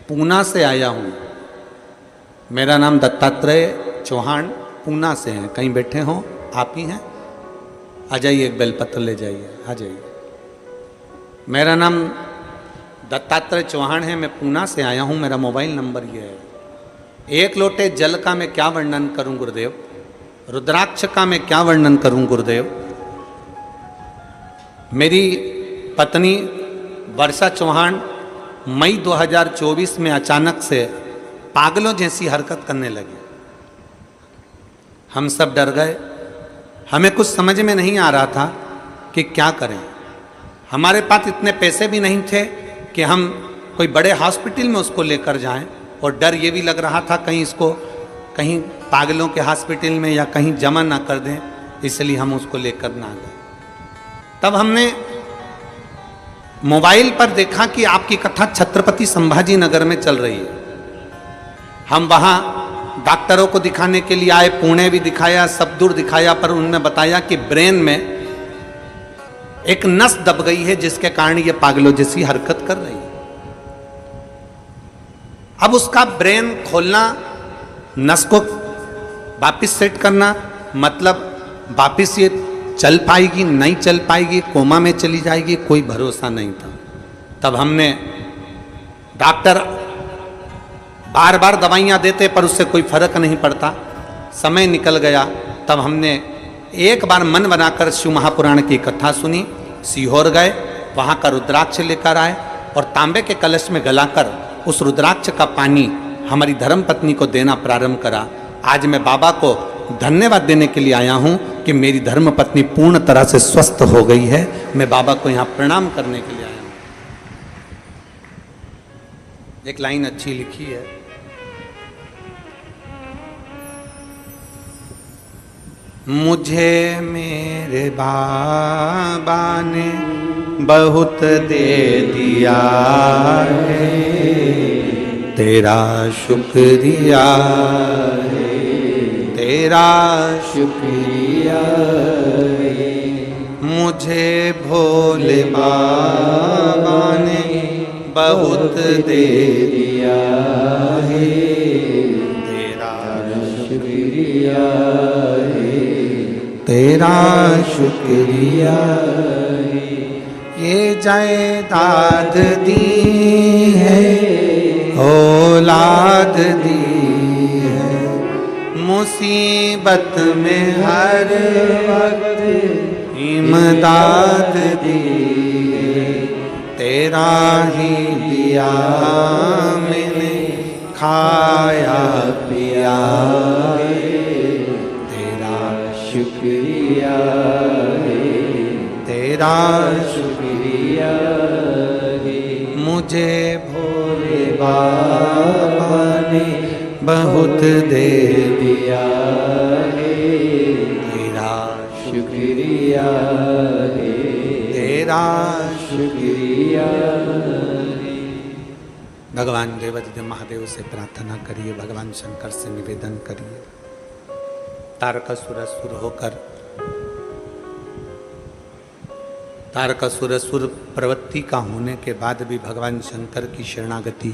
पूना से आया हूँ। मेरा नाम दत्तात्रेय चौहान, पूना से हैं। कहीं बैठे हों, आप ही हैं? आ जाइए, एक बेलपत्र ले जाइए, आ जाइए। मेरा नाम दत्तात्रेय चौहान है, मैं पूना से आया हूँ। मेरा मोबाइल नंबर ये है। एक लोटे जल का मैं क्या वर्णन करूं गुरुदेव, रुद्राक्ष का मैं क्या वर्णन करूं गुरुदेव। मेरी पत्नी वर्षा चौहान मई 2024 में अचानक से पागलों जैसी हरकत करने लगी। हम सब डर गए। हमें कुछ समझ में नहीं आ रहा था कि क्या करें। हमारे पास इतने पैसे भी नहीं थे कि हम कोई बड़े हॉस्पिटल में उसको लेकर जाएं, और डर ये भी लग रहा था कहीं इसको कहीं पागलों के हॉस्पिटल में या कहीं जमा ना कर दें, इसलिए हम उसको लेकर ना गए। तब हमने मोबाइल पर देखा कि आपकी कथा छत्रपति संभाजी नगर में चल रही है। हम वहाँ डॉक्टरों को दिखाने के लिए आए, पुणे भी दिखाया, सब दूर दिखाया, पर उन्होंने बताया कि ब्रेन में एक नस दब गई है जिसके कारण ये पागलों जैसी हरकत कर रही है। अब उसका ब्रेन खोलना, नस को वापिस सेट करना, मतलब वापिस ये चल पाएगी नहीं चल पाएगी, कोमा में चली जाएगी, कोई भरोसा नहीं था। तब हमने डॉक्टर बार बार दवाइयाँ देते पर उससे कोई फर्क नहीं पड़ता। समय निकल गया। तब हमने एक बार मन बनाकर शिव महापुराण की कथा सुनी। सीहोर गए, वहाँ का रुद्राक्ष लेकर आए और तांबे के कलश में गलाकर उस रुद्राक्ष का पानी हमारी धर्म पत्नी को देना प्रारंभ करा। आज मैं बाबा को धन्यवाद देने के लिए आया हूँ कि मेरी धर्म पत्नी पूर्ण तरह से स्वस्थ हो गई है। मैं बाबा को यहाँ प्रणाम करने के लिए आया हूँ। एक लाइन अच्छी लिखी है, मुझे मेरे बाबा ने बहुत दे दिया है, तेरा शुक्रिया है, तेरा शुक्रिया है। मुझे भोले बाबा ने बहुत दे दिया है, तेरा शुक्रिया है, तेरा शुक्रिया है। ये जायदाद दी है, औलाद दी है, मुसीबत में हर वक्त इमदाद दी है, तेरा ही दिया मैंने खाया पिया है, तेरा शुक्रिया है, तेरा शुक्रिया है। मुझे भोले बाबा ने बहुत दे दिया है, तेरा शुक्रिया है, तेरा शुक्रिया है। भगवान देवाधिदेव महादेव से प्रार्थना करिए, भगवान शंकर से निवेदन करिए। तारकासुर असुर होकर तारकासुर असुर प्रवृत्ति का होने के बाद भी भगवान शंकर की शरणागति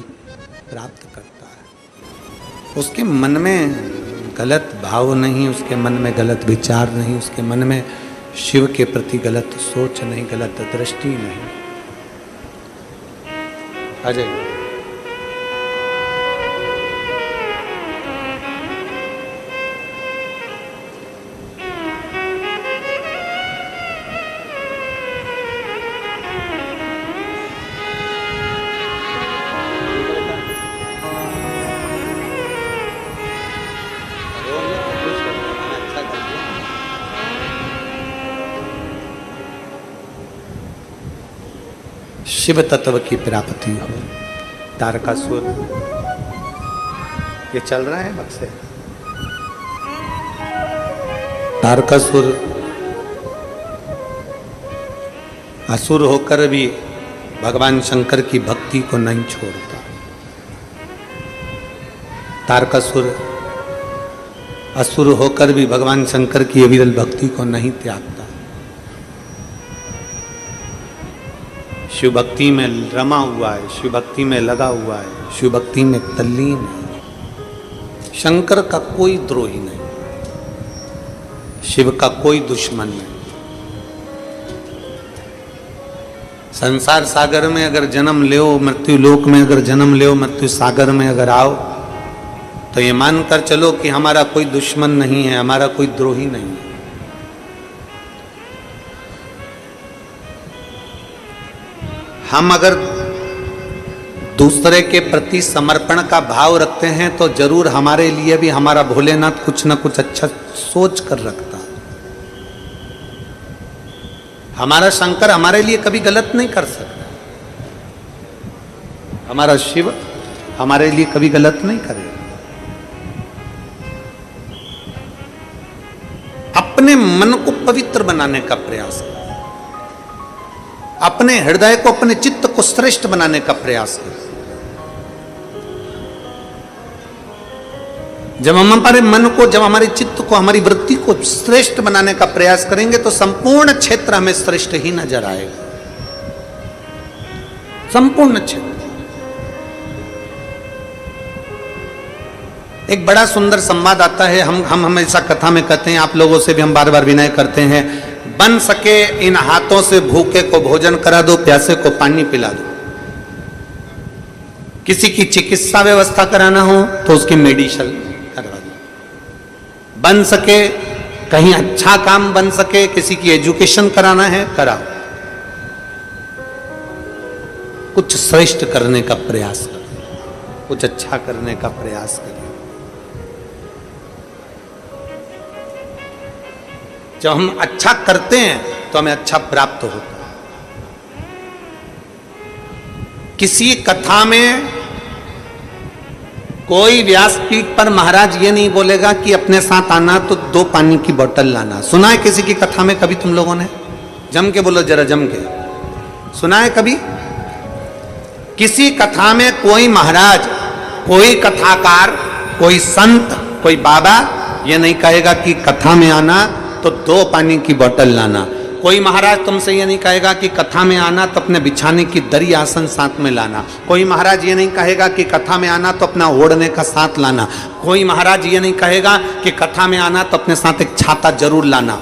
प्राप्त करता है। उसके मन में गलत भाव नहीं, उसके मन में गलत विचार नहीं, उसके मन में शिव के प्रति गलत सोच नहीं, गलत दृष्टि नहीं। अजय शिव तत्व की प्राप्ति हो। तारकासुर ये चल रहा है बक्से। तारकासुर असुर होकर भी भगवान शंकर की भक्ति को नहीं छोड़ता। तारकासुर असुर होकर भी भगवान शंकर की अविरल भक्ति को नहीं त्यागता। शिव भक्ति में रमा हुआ है, शिव भक्ति में लगा हुआ है, शिव भक्ति में तल्लीन है। शंकर का कोई द्रोही नहीं, शिव का कोई दुश्मन नहीं। संसार सागर में अगर जन्म लो, मृत्यु लोक में अगर जन्म लो, मृत्यु सागर में अगर आओ, तो ये मानकर चलो कि हमारा कोई दुश्मन नहीं है, हमारा कोई द्रोही नहीं है। हम अगर दूसरे के प्रति समर्पण का भाव रखते हैं तो जरूर हमारे लिए भी हमारा भोलेनाथ कुछ ना कुछ अच्छा सोच कर रखता। हमारा शंकर हमारे लिए कभी गलत नहीं कर सकता, हमारा शिव हमारे लिए कभी गलत नहीं करेगा। अपने मन को पवित्र बनाने का प्रयास करें, अपने हृदय को, अपने चित्त को श्रेष्ठ बनाने का प्रयास करें। जब हम हमारे मन को, जब हमारे चित्त को, हमारी वृत्ति को श्रेष्ठ बनाने का प्रयास करेंगे तो संपूर्ण क्षेत्र हमें श्रेष्ठ ही नजर आएगा, संपूर्ण क्षेत्र। एक बड़ा सुंदर संवाद आता है, हम हमेशा कथा में कहते हैं, आप लोगों से भी हम बार बार विनय करते हैं, बन सके इन हाथों से भूखे को भोजन करा दो, प्यासे को पानी पिला दो। किसी की चिकित्सा व्यवस्था कराना हो तो उसकी मेडिसिन करवा दो। बन सके कहीं अच्छा काम बन सके, किसी की एजुकेशन कराना है कराओ। कुछ श्रेष्ठ करने का प्रयास करो, कुछ अच्छा करने का प्रयास करो। जब हम अच्छा करते हैं तो हमें अच्छा प्राप्त होता है। किसी कथा में कोई व्यासपीठ पर महाराज ये नहीं बोलेगा कि अपने साथ आना तो 2 पानी की बोतल लाना। सुना है किसी की कथा में कभी तुम लोगों ने? जम के बोलो जरा, जम के सुना है कभी? किसी कथा में कोई महाराज, कोई कथाकार, कोई संत, कोई बाबा ये नहीं कहेगा कि कथा में आना तो 2 पानी की बोतल लाना। कोई महाराज तुमसे ये नहीं कहेगा कि कथा में आना तो अपने बिछाने की दरी आसन साथ में लाना। कोई महाराज ये नहीं कहेगा कि कथा में आना तो अपना ओढ़ने का साथ लाना। कोई महाराज ये नहीं कहेगा कि कथा में आना तो अपने साथ एक छाता जरूर लाना।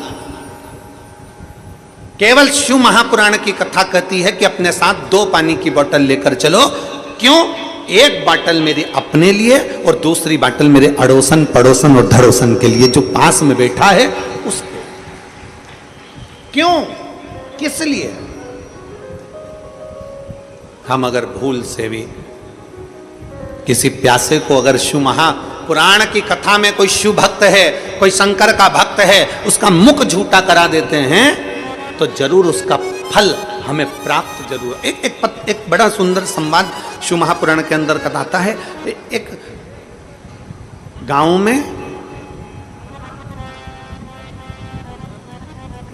केवल शिव महापुराण की कथा कहती है कि अपने साथ 2 पानी की बोतल लेकर चलो। क्यों? एक बाटल मेरे अपने लिए और दूसरी बाटल मेरे अड़ोसन पड़ोसन और धड़ोसन के लिए जो पास में बैठा है उसके। क्यों? किस लिए? हम अगर भूल से भी किसी प्यासे को, अगर शिव महापुराण की कथा में कोई शिव भक्त है, कोई शंकर का भक्त है, उसका मुख झूठा करा देते हैं तो जरूर उसका फल हमें प्राप्त जरूर। एक बड़ा सुंदर संवाद शिव महापुराण के अंदर कथाता है। एक गांव में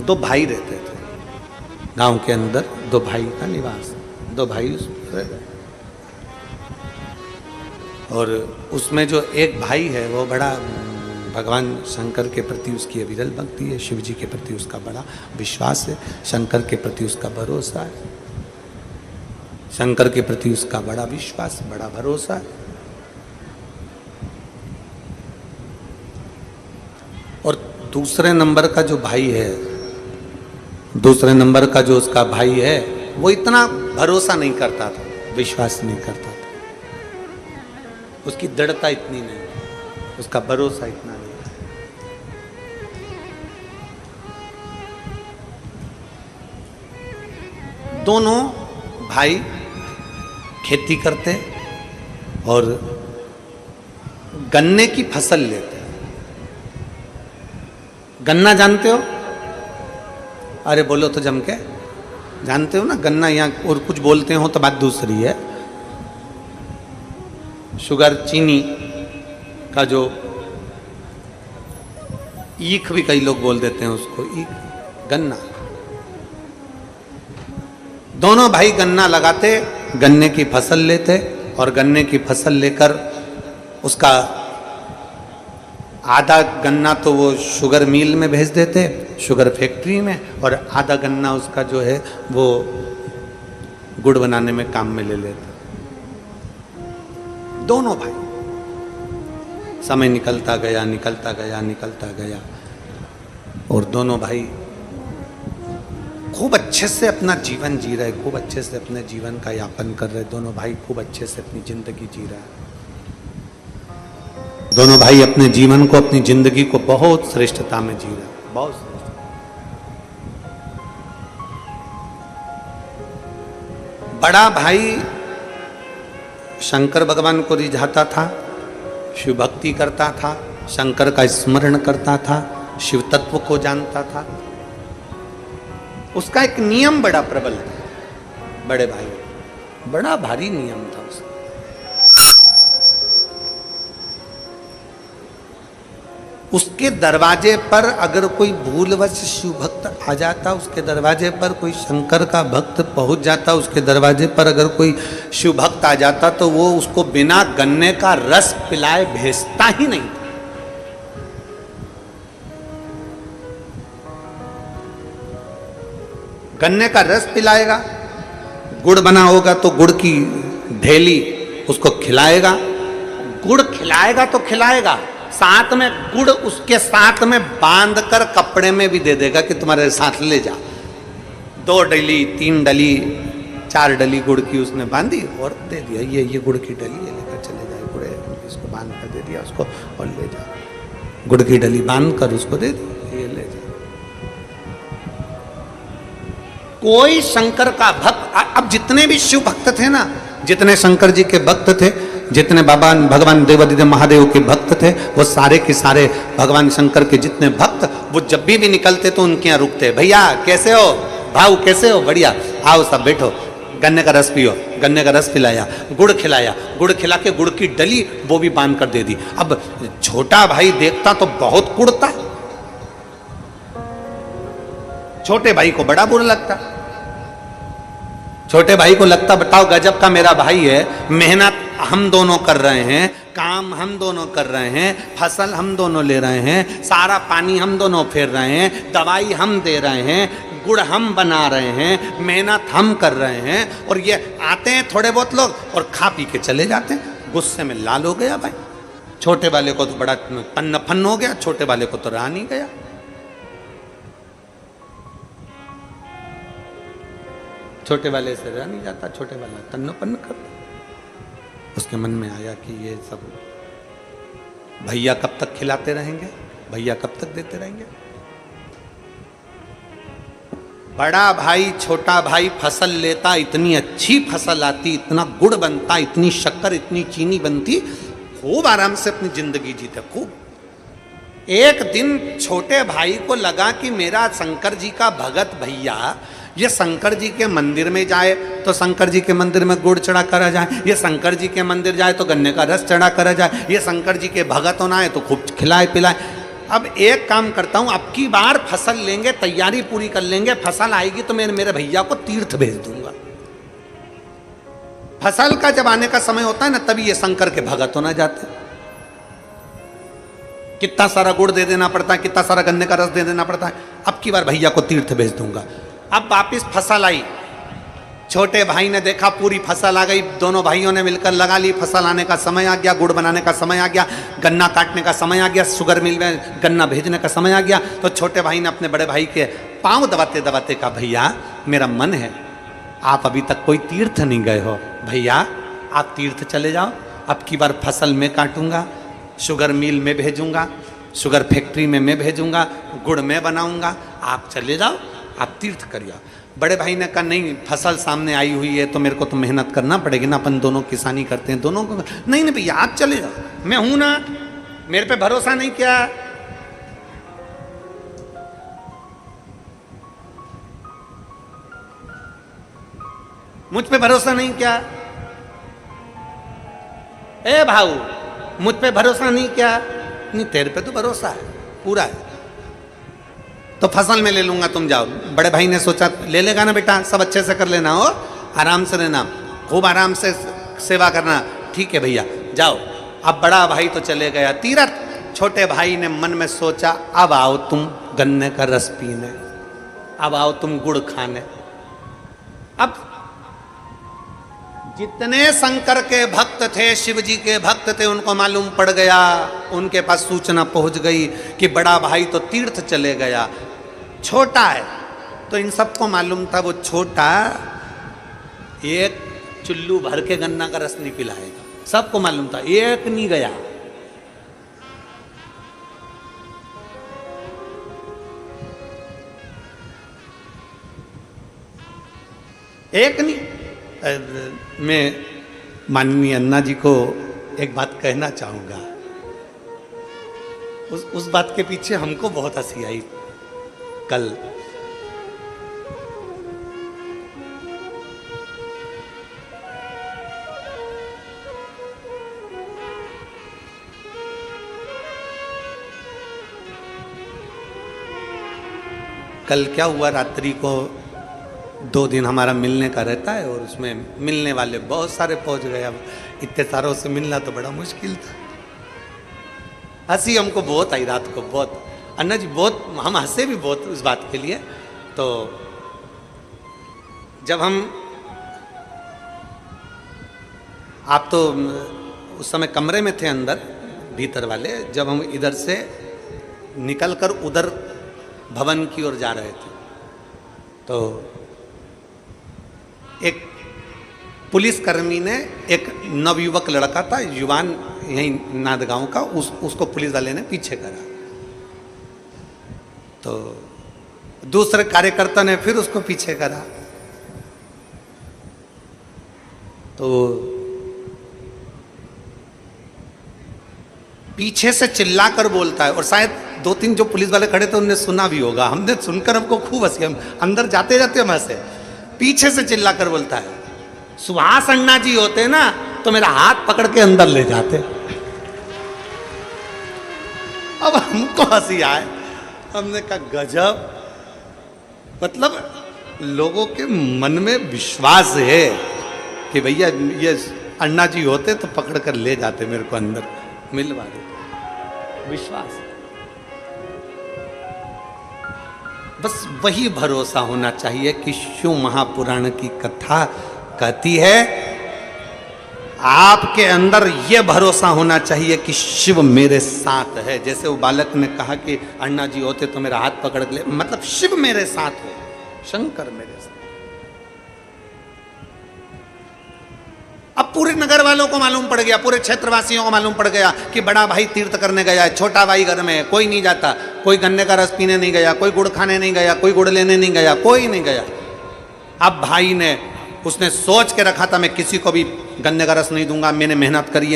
2 भाई रहते थे। गांव के अंदर 2 भाई का निवास, 2 भाई रह रहे। और उसमें जो एक भाई है वो बड़ा भगवान शंकर के प्रति उसकी अविरल भक्ति है, शिव जी के प्रति उसका बड़ा विश्वास है, शंकर के प्रति उसका भरोसा है, शंकर के प्रति उसका बड़ा विश्वास, बड़ा भरोसा है। और दूसरे नंबर का जो भाई है, दूसरे नंबर का जो उसका भाई है, वो इतना भरोसा नहीं करता था, विश्वास नहीं करता था, उसकी दृढ़ता इतनी नहीं, उसका भरोसा इतना नहीं। दोनों भाई खेती करते और गन्ने की फसल लेते। गन्ना जानते हो? अरे बोलो तो जम के, जानते हो ना गन्ना? यहाँ और कुछ बोलते हो तो बात दूसरी है। शुगर, चीनी का जो ईख भी कई लोग बोल देते हैं उसको, ईख, गन्ना। दोनों भाई गन्ना लगाते, गन्ने की फसल लेते और गन्ने की फसल लेकर उसका आधा गन्ना तो वो शुगर मिल में भेज देते, शुगर फैक्ट्री में, और आधा गन्ना उसका जो है वो गुड़ बनाने में काम में ले लेते। दोनों भाई, समय निकलता गया निकलता गया निकलता गया, और दोनों भाई खूब अच्छे से अपना जीवन जी रहे, खूब अच्छे से अपने जीवन का यापन कर रहे। दोनों भाई खूब अच्छे से अपनी जिंदगी जी रहे। दोनों भाई अपने जीवन को, अपनी जिंदगी को बहुत श्रेष्ठता में जी रहे, बहुत श्रेष्ठ। बड़ा भाई शंकर भगवान को रिझाता था, शिव भक्ति करता था, शंकर का स्मरण करता था, शिव तत्व को जानता था। उसका एक नियम बड़ा प्रबल था, बड़े भाई, बड़ा भारी नियम था उसका। उसके दरवाजे पर अगर कोई भूलवश शिव भक्त आ जाता, उसके दरवाजे पर कोई शंकर का भक्त पहुंच जाता, उसके दरवाजे पर अगर कोई शिव भक्त आ जाता, तो वो उसको बिना गन्ने का रस पिलाए भेजता ही नहीं था। गन्ने का रस पिलाएगा, गुड़ बना होगा तो गुड़ की ढेली उसको खिलाएगा, गुड़ खिलाएगा तो खिलाएगा, साथ में गुड़ उसके साथ में बांध कर कपड़े में भी दे देगा कि तुम्हारे साथ ले जा। 2 डली 3 डली 4 डली गुड़ की उसने बांधी और दे दिया, ये गुड़ की डली है, लेकर चले जाए, गुड़ इसको बांध कर दे दिया उसको और ले जा। गुड़ की डली बांध कर उसको दे दी, ये ले जा। कोई शंकर का भक्त, अब जितने भी शिव भक्त थे ना, जितने शंकर जी के भक्त थे, जितने भगवान देवादिदेव महादेव के भक्त थे, वो सारे के सारे भगवान शंकर के जितने भक्त, वो जब भी निकलते तो उनके यहाँ रुकते। भैया कैसे हो, भाऊ कैसे हो, बढ़िया, आओ सब बैठो, गन्ने का रस पियो। गन्ने का रस पिलाया, गुड़ खिलाया, गुड़ खिला के गुड़ की डली वो भी बांध कर दे दी। अब छोटा भाई देखता तो बहुत कुड़ता, छोटे भाई को बड़ा बुरा लगता। छोटे भाई को लगता बताओ गजब का मेरा भाई है, मेहनत हम दोनों कर रहे हैं, काम हम दोनों कर रहे हैं, फसल हम दोनों ले रहे हैं, सारा पानी हम दोनों फेर रहे हैं, दवाई हम दे रहे हैं, गुड़ हम बना रहे हैं, मेहनत हम कर रहे हैं, और ये आते हैं थोड़े बहुत लोग और खा पी के चले जाते हैं। गुस्से में लाल हो गया भाई। छोटे वाले को तो बड़ा तन्न फन्न हो गया, छोटे वाले को तो रहा नहीं गया। छोटे वाले से रह नहीं जाता, छोटे वाला तन्न पन्न करता। उसके मन में आया कि ये सब भैया कब तक खिलाते रहेंगे, भैया कब तक देते रहेंगे। बड़ा भाई छोटा भाई फसल लेता, इतनी अच्छी फसल आती, इतना गुड़ बनता, इतनी शक्कर इतनी चीनी बनती, खूब आराम से अपनी जिंदगी जीते खूब। एक दिन छोटे भाई को लगा कि मेरा शंकर जी का भगत भैया ये शंकर जी के मंदिर में जाए तो शंकर जी के मंदिर में गुड़ चढ़ा करा जाए, ये शंकर जी के मंदिर जाए तो गन्ने का रस चढ़ा करा जाए, ये शंकर जी के भगत होना है तो खूब खिलाए पिलाए। अब एक काम करता हूँ, अब की बार फसल लेंगे, तैयारी पूरी कर लेंगे, फसल आएगी तो मैं मेरे भैया को तीर्थ भेज दूंगा। फसल का जब आने का समय होता है ना, तभी ये शंकर के भगत होना जाते हैं। कितना सारा गुड़ दे देना पड़ता है, कितना सारा गन्ने का रस दे देना पड़ता है। अब की बार भैया को तीर्थ भेज दूंगा। अब वापिस फसल आई, छोटे भाई ने देखा पूरी फसल आ गई, दोनों भाइयों ने मिलकर लगा ली, फसल आने का समय आ गया, गुड़ बनाने का समय आ गया, गन्ना काटने का समय आ गया, शुगर मिल में गन्ना भेजने का समय आ गया। तो छोटे भाई ने अपने बड़े भाई के पांव दबाते दबाते कहा, भैया मेरा मन है, आप अभी तक कोई तीर्थ नहीं गए हो, भैया आप तीर्थ चले जाओ। अब की बार फसल में काटूंगा, शुगर मिल में भेजूंगा, शुगर फैक्ट्री में मैं भेजूंगा, गुड़ में बनाऊंगा, आप चले जाओ, आप तीर्थ करिए। बड़े भाई ने कहा नहीं, फसल सामने आई हुई है तो मेरे को तो मेहनत करना पड़ेगी ना, अपन दोनों किसानी करते हैं दोनों को। नहीं नहीं भैया आप चले जाओ, मैं हूं ना, मेरे पे भरोसा नहीं किया। मुझ पे भरोसा नहीं किया, ए भाऊ मुझ पे भरोसा नहीं किया। नहीं तेरे पे तो भरोसा है पूरा है, तो फसल में ले लूंगा, तुम जाओ। बड़े भाई ने सोचा ले लेगा ना बेटा, सब अच्छे से कर लेना, हो आराम से रहना, खूब आराम से सेवा करना, ठीक है भैया जाओ। अब बड़ा भाई तो चले गया तीर्थ, छोटे भाई ने मन में सोचा अब आओ तुम गन्ने का रस पीने, अब आओ तुम गुड़ खाने। अब जितने शंकर के भक्त थे, शिव जी के भक्त थे, उनको मालूम पड़ गया, उनके पास सूचना पहुंच गई कि बड़ा भाई तो तीर्थ चले गया, छोटा है। तो इन सबको मालूम था वो छोटा एक चुल्लू भर के गन्ना का रस नहीं पिलाएगा, सबको मालूम था, एक नहीं गया। एक नहीं। मैं माननीय अन्ना जी को एक बात कहना चाहूंगा। उस बात के पीछे हमको बहुत हंसी आई। कल क्या हुआ, रात्रि को 2 दिन हमारा मिलने का रहता है और उसमें मिलने वाले बहुत सारे पहुंच गए। अब इतने सारों से मिलना तो बड़ा मुश्किल था। हंसी हमको बहुत आई रात को, बहुत। अन्ना जी बहुत, हम हंसे भी बहुत उस बात के लिए। तो जब हम, आप तो उस समय कमरे में थे अंदर भीतर वाले, जब हम इधर से निकलकर उधर भवन की ओर जा रहे थे तो एक पुलिसकर्मी ने, एक नवयुवक लड़का था, युवान यहीं नादगांव का, उसको पुलिस वाले ने पीछे करा। तो दूसरे कार्यकर्ता ने फिर उसको पीछे करा। तो पीछे से चिल्लाकर बोलता है, और शायद 2-3 जो पुलिस वाले खड़े थे उन्होंने सुना भी होगा। हमने सुनकर हमको खूब हंसी, हम अंदर जाते जाते हम हंसे। पीछे से चिल्लाकर बोलता है, सुभाष अन्ना जी होते ना तो मेरा हाथ पकड़ के अंदर ले जाते। अब हमको हंसी आए, हमने कहा गजब, मतलब लोगों के मन में विश्वास है कि भैया ये अन्ना जी होते तो पकड़ कर ले जाते, मेरे को अंदर मिलवा देते। विश्वास, बस वही भरोसा होना चाहिए कि शिव महापुराण की कथा कहती है, आपके अंदर यह भरोसा होना चाहिए कि शिव मेरे साथ है। जैसे वो बालक ने कहा कि अन्ना जी होते तो मेरा हाथ पकड़ के ले, मतलब शिव मेरे साथ है, शंकर मेरे साथ। अब पूरे नगर वालों को मालूम पड़ गया, पूरे क्षेत्रवासियों को मालूम पड़ गया कि बड़ा भाई तीर्थ करने गया है, छोटा भाई घर में है, कोई नहीं जाता, कोई गन्ने का रस पीने नहीं गया, कोई गुड़ खाने नहीं गया, कोई गुड़ लेने नहीं गया, कोई नहीं गया। अब भाई ने, उसने सोच के रखा था मैं किसी को भी गन्ने का रस नहीं दूंगा, मैंने मेहनत करी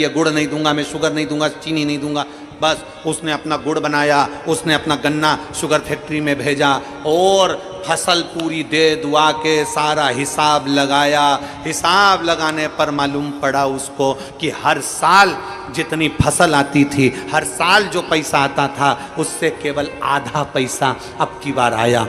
है, गुड़ नहीं दूंगा, मैं शुगर नहीं दूंगा, चीनी नहीं दूंगा। बस उसने अपना गुड़ बनाया, उसने अपना गन्ना शुगर फैक्ट्री में भेजा और फसल पूरी दे दुआ के सारा हिसाब लगाया। हिसाब लगाने पर मालूम पड़ा उसको कि हर साल जितनी फसल आती थी, हर साल जो पैसा आता था, उससे केवल आधा पैसा अब की बार आया।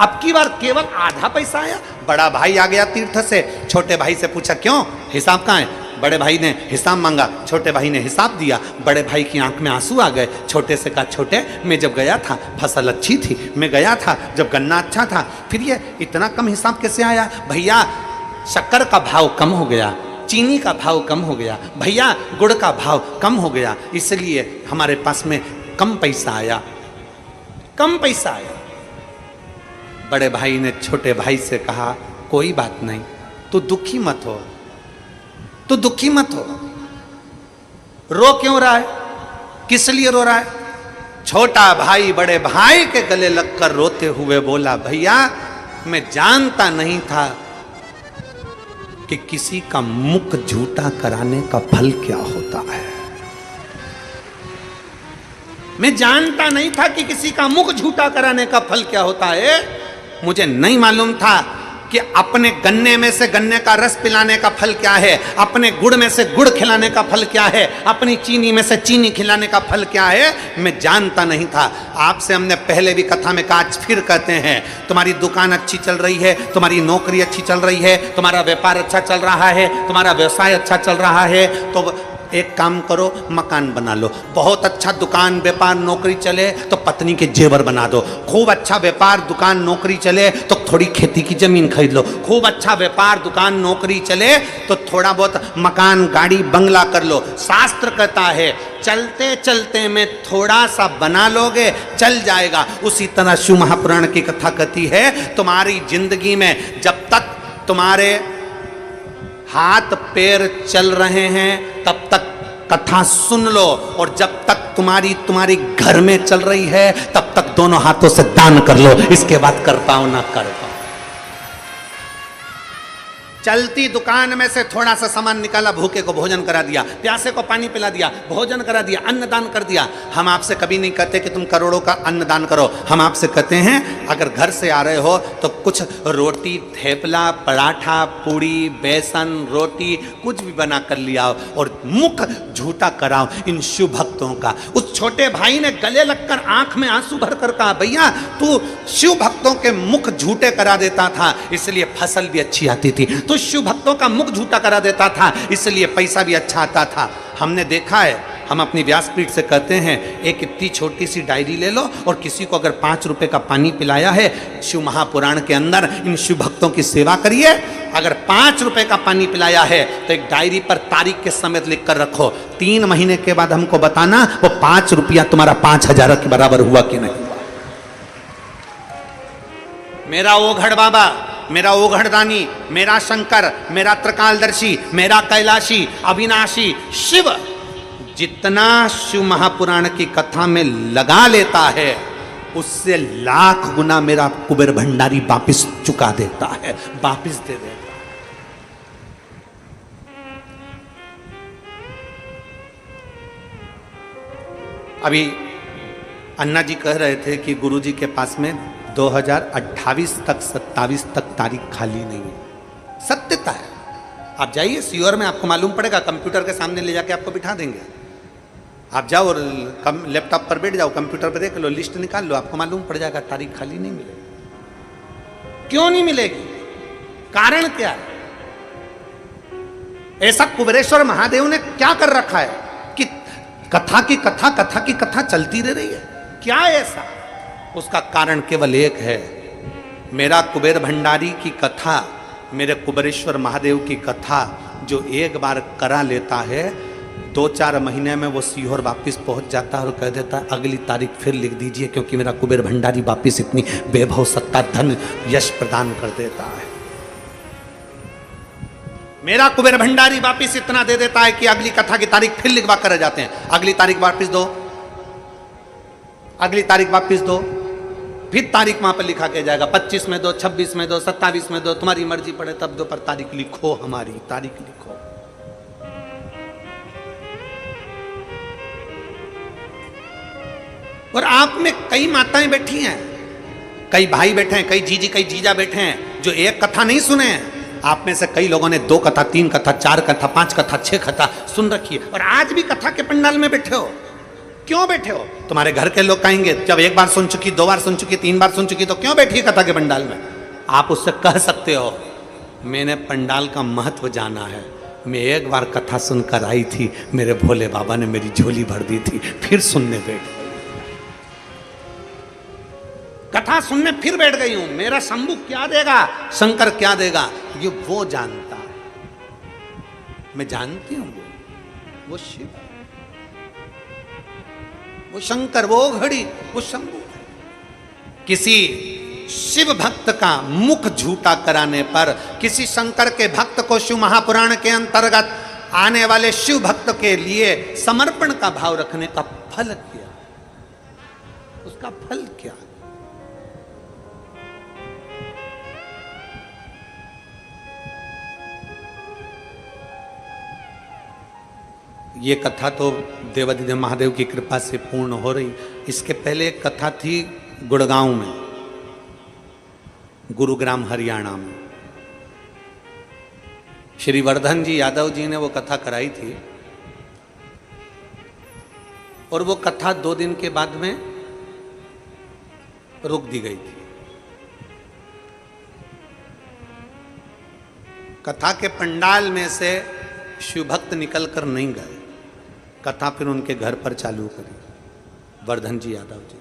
अब की बार केवल आधा पैसा आया। बड़ा भाई आ गया तीर्थ से, छोटे भाई से पूछा क्यों, हिसाब कहाँ है? बड़े भाई ने हिसाब मांगा, छोटे भाई ने हिसाब दिया। बड़े भाई की आंख में आंसू आ गए। छोटे से कहा, छोटे मैं जब गया था फसल अच्छी थी, मैं गया था जब गन्ना अच्छा था, फिर ये इतना कम हिसाब कैसे आया? भैया शक्कर का भाव कम हो गया, चीनी का भाव कम हो गया, भैया गुड़ का भाव कम हो गया, इसलिए हमारे पास में कम पैसा आया, कम पैसा आया। बड़े भाई ने छोटे भाई से कहा, कोई बात नहीं, तू दुखी मत हो, तू दुखी मत हो। रो क्यों रहा है? किस लिए रो रहा है? छोटा भाई बड़े भाई के गले लगकर रोते हुए बोला, भैया मैं जानता नहीं था कि किसी का मुख झूठा कराने का फल क्या होता है। मैं जानता नहीं था कि किसी का मुख झूठा कराने का फल क्या होता है। मुझे नहीं मालूम था कि अपने गन्ने में से गन्ने का रस पिलाने का फल क्या है, अपने गुड़ में से गुड़ खिलाने का फल क्या है, अपनी चीनी में से चीनी खिलाने का फल क्या है, मैं जानता नहीं था। आपसे हमने पहले भी कथा में कहा, आज फिर कहते हैं, तुम्हारी दुकान अच्छी चल रही है, तुम्हारी नौकरी अच्छी चल रही है, तुम्हारा व्यापार अच्छा चल रहा है, तुम्हारा व्यवसाय अच्छा चल रहा है, तो एक काम करो, मकान बना लो, बहुत अच्छा दुकान व्यापार नौकरी चले तो पत्नी के जेवर बना दो, खूब अच्छा व्यापार दुकान नौकरी चले तो थोड़ी खेती की जमीन खरीद लो, खूब अच्छा व्यापार दुकान नौकरी चले तो थोड़ा बहुत मकान गाड़ी बंगला कर लो। शास्त्र कहता है चलते चलते में थोड़ा सा बना लोगे चल जाएगा। उसी तरह शिव महापुराण की कथा कहती है तुम्हारी जिंदगी में जब तक तुम्हारे हाथ पैर चल रहे हैं तब तक कथा सुन लो, और जब तक तुम्हारी घर में चल रही है तब तक दोनों हाथों से दान कर लो। इसके बाद कर पाओ ना कर पाओ। चलती दुकान में से थोड़ा सा सामान निकाला, भूखे को भोजन करा दिया, प्यासे को पानी पिला दिया, भोजन करा दिया, अन्नदान कर दिया। हम आपसे कभी नहीं कहते कि तुम करोड़ों का अन्नदान करो। हम आपसे कहते हैं अगर घर से आ रहे हो तो कुछ रोटी, थेपला, पराठा, पूड़ी, बेसन, रोटी कुछ भी बना कर लिया और मुख झूठा कराओ इन शिव भक्तों का। उस छोटे भाई ने गले लगकर आंख में आंसू भर कर कहा भैया तू शिव भक्तों के मुख झूठे करा देता था इसलिए फसल भी अच्छी आती थी, तो शिव भक्तों का मुख झूठा करा देता था इसलिए पैसा भी अच्छा आता था। हमने देखा है, हम अपनी व्यासपीठ से कहते हैं एक इतनी छोटी सी डायरी ले लो और किसी को अगर 5 रुपए का पानी पिलाया है शिव महापुराण के अंदर इन शिव भक्तों की सेवा करिए। अगर 5 रुपए का पानी पिलाया है तो एक डायरी पर तारीख के समेत लिख कर रखो, 3 महीने के बाद हमको बताना वो 5 रुपया तुम्हारा 5,000 के बराबर हुआ कि नहीं। मेरा ओघड़ बाबा, मेरा ओघड़दानी, मेरा शंकर, मेरा त्रिकालदर्शी, मेरा कैलाशी, अविनाशी शिव जितना शिव महापुराण की कथा में लगा लेता है उससे लाख गुना मेरा कुबेर भंडारी वापिस चुका देता है, वापिस दे देता है। अभी अन्ना जी कह रहे थे कि गुरुजी के पास में 2028 तक 27 तक तारीख खाली नहीं है। सत्यता है, आप जाइए सीओर में आपको मालूम पड़ेगा, कंप्यूटर के सामने ले जाके आपको बिठा देंगे। आप जाओ और लैपटॉप पर बैठ जाओ, कंप्यूटर पर देख लो, लिस्ट निकाल लो, आपको मालूम पड़ जाएगा तारीख खाली नहीं मिलेगी। क्यों नहीं मिलेगी? कारण क्या है? ऐसा कुबेरेश्वर महादेव ने क्या कर रखा है कि कथा की कथा चलती रह रही है? क्या है ऐसा? उसका कारण केवल एक है, मेरा कुबेर भंडारी की कथा, मेरे कुबेरेश्वर महादेव की कथा जो एक बार करा लेता है 2-4 महीने में वो सीहोर वापिस पहुंच जाता है और कह देता है अगली तारीख फिर लिख दीजिए, क्योंकि मेरा कुबेर भंडारी वापिस इतनी वैभव सत्ता धन यश प्रदान कर देता है। मेरा कुबेर भंडारी वापिस इतना दे देता है कि अगली कथा की तारीख फिर लिखवा कर जाते हैं, अगली तारीख वापिस दो, अगली तारीख वापिस दो, फिर तारीख वहां पर लिखा के जाएगा 25 में दो, 26 में दो, 27 में दो, तुम्हारी मर्जी पड़े तब दो, पर तारीख लिखो, हमारी तारीख लिखो। और आप में कई माताएं बैठी हैं, कई भाई बैठे हैं, कई जीजी कई जीजा बैठे हैं जो एक कथा नहीं सुने हैं। आप में से कई लोगों ने 2 कथा, 3 कथा, 4 कथा, 5 कथा, 6 कथा सुन रखी है और आज भी कथा के पंडाल में बैठे हो। क्यों बैठे हो? तुम्हारे घर के लोग कहेंगे जब 1 बार सुन चुकी, 2 बार सुन चुकी, 3 बार सुन चुकी, तो क्यों बैठी है कथा के पंडाल में? आप उससे कह सकते हो मैंने पंडाल का महत्व जाना है, मैं 1 बार कथा सुनकर आई थी, मेरे भोले बाबा ने मेरी झोली भर दी थी, फिर सुनने बैठ गई, कथा सुनने फिर बैठ गई हूं, मेरा शंभू क्या देगा, शंकर क्या देगा, ये वो जानता है। मैं जानती हूं वो शिव, वो शंकर, वो घड़ी, वो शंभू। किसी शिव भक्त का मुख झूठा कराने पर, किसी शंकर के भक्त को शिव महापुराण के अंतर्गत आने वाले शिव भक्त के लिए समर्पण का भाव रखने का फल क्या? उसका फल क्या? ये कथा तो देवाधिदेव महादेव की कृपा से पूर्ण हो रही। इसके पहले एक कथा थी गुड़गांव में, गुरुग्राम हरियाणा में। श्री वर्धन जी यादव जी ने वो कथा कराई थी और वो कथा 2 दिन के बाद में रोक दी गई थी। कथा के पंडाल में से शिव भक्त निकल कर नहीं गए, कथा फिर उनके घर पर चालू करी, वर्धन जी यादव जी।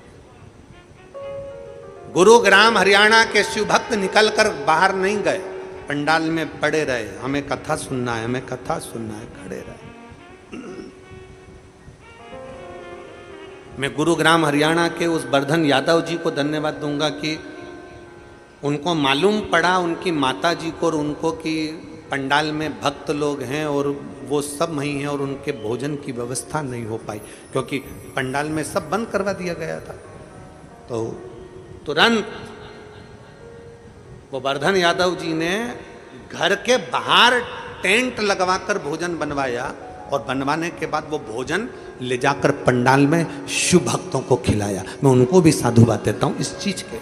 गुरुग्राम हरियाणा के शिव भक्त निकलकर बाहर नहीं गए, पंडाल में पड़े रहे, हमें कथा सुनना है, हमें कथा सुनना है, खड़े रहे। मैं गुरुग्राम हरियाणा के उस वर्धन यादव जी को धन्यवाद दूंगा कि उनको मालूम पड़ा उनकी माता जी को और उनको कि पंडाल में भक्त लोग हैं और वो सब वहीं हैं और उनके भोजन की व्यवस्था नहीं हो पाई, क्योंकि पंडाल में सब बंद करवा दिया गया था। तो तुरंत वो वर्धन यादव जी ने घर के बाहर टेंट लगवाकर भोजन बनवाया और बनवाने के बाद वो भोजन ले जाकर पंडाल में शिव भक्तों को खिलाया। मैं उनको भी साधुवाद देता हूं इस चीज के।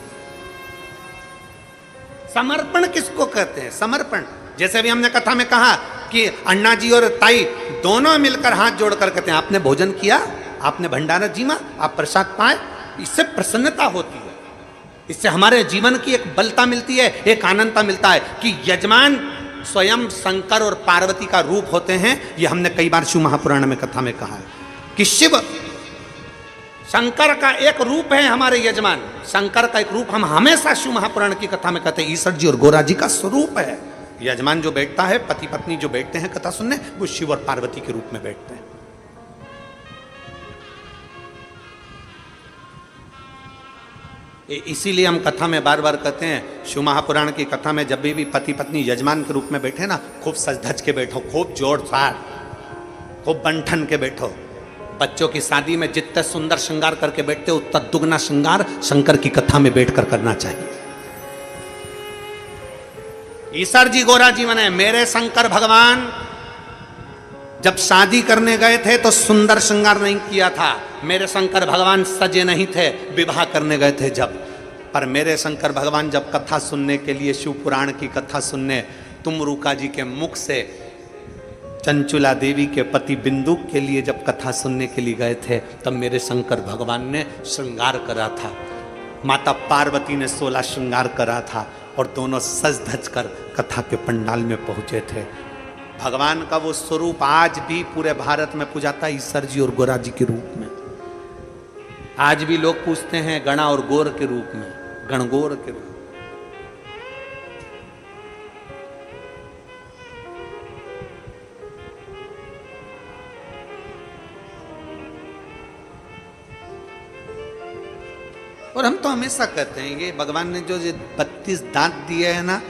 समर्पण किसको कहते हैं? समर्पण। जैसे अभी हमने कथा में कहा कि अन्ना जी और ताई दोनों मिलकर हाथ जोड़कर कहते हैं आपने भोजन किया, आपने भंडारा जीमा, आप प्रसाद पाए, इससे प्रसन्नता होती है, इससे हमारे जीवन की एक बलता मिलती है, एक आनंदता मिलता है कि यजमान स्वयं शंकर और पार्वती का रूप होते हैं। ये हमने कई बार शिव महापुराण में कथा में कहा है कि शिव शंकर का एक रूप है, हमारे यजमान शंकर का एक रूप। हम हमेशा शिव महापुराण की कथा में कहते हैं ईश्वर जी और गोरा जी का स्वरूप है। यजमान जो बैठता है, पति पत्नी जो बैठते हैं कथा सुनने, वो शिव और पार्वती के रूप में बैठते हैं। इसीलिए हम कथा में बार बार कहते हैं, शिव महापुराण की कथा में जब भी पति पत्नी यजमान के रूप में बैठे ना, खूब सज धज के बैठो, खूब जोर सार, खूब बंठन के बैठो। बच्चों की शादी में जितने सुंदर श्रृंगार करके बैठते हो उतना दुगना श्रृंगार शंकर की कथा में बैठकर करना चाहिए। ईश्वर जी गोरा जी मने मेरे शंकर भगवान जब शादी करने गए थे तो सुंदर श्रृंगार नहीं किया था। मेरे शंकर भगवान सजे नहीं थे, विवाह करने गए थे जब। पर मेरे शंकर भगवान जब कथा सुनने के लिए, शिव पुराण की कथा सुनने तुमरुका जी के मुख से चंचुला देवी के पति बिंदु के लिए जब कथा सुनने के लिए गए थे, तब मेरे शंकर भगवान ने श्रृंगार करा था। माता पार्वती ने 16 श्रृंगार करा था और दोनों सज धज कर कथा के पंडाल में पहुंचे थे। भगवान का वो स्वरूप आज भी पूरे भारत में पूजाता है, ईश्वर जी और गोरा जी के रूप में। आज भी लोग पूछते हैं गणा और गोर के रूप में, गणगोर के रूप में। और हम तो हमेशा कहते हैं ये भगवान ने जो 32 दांत दिए हैं ना,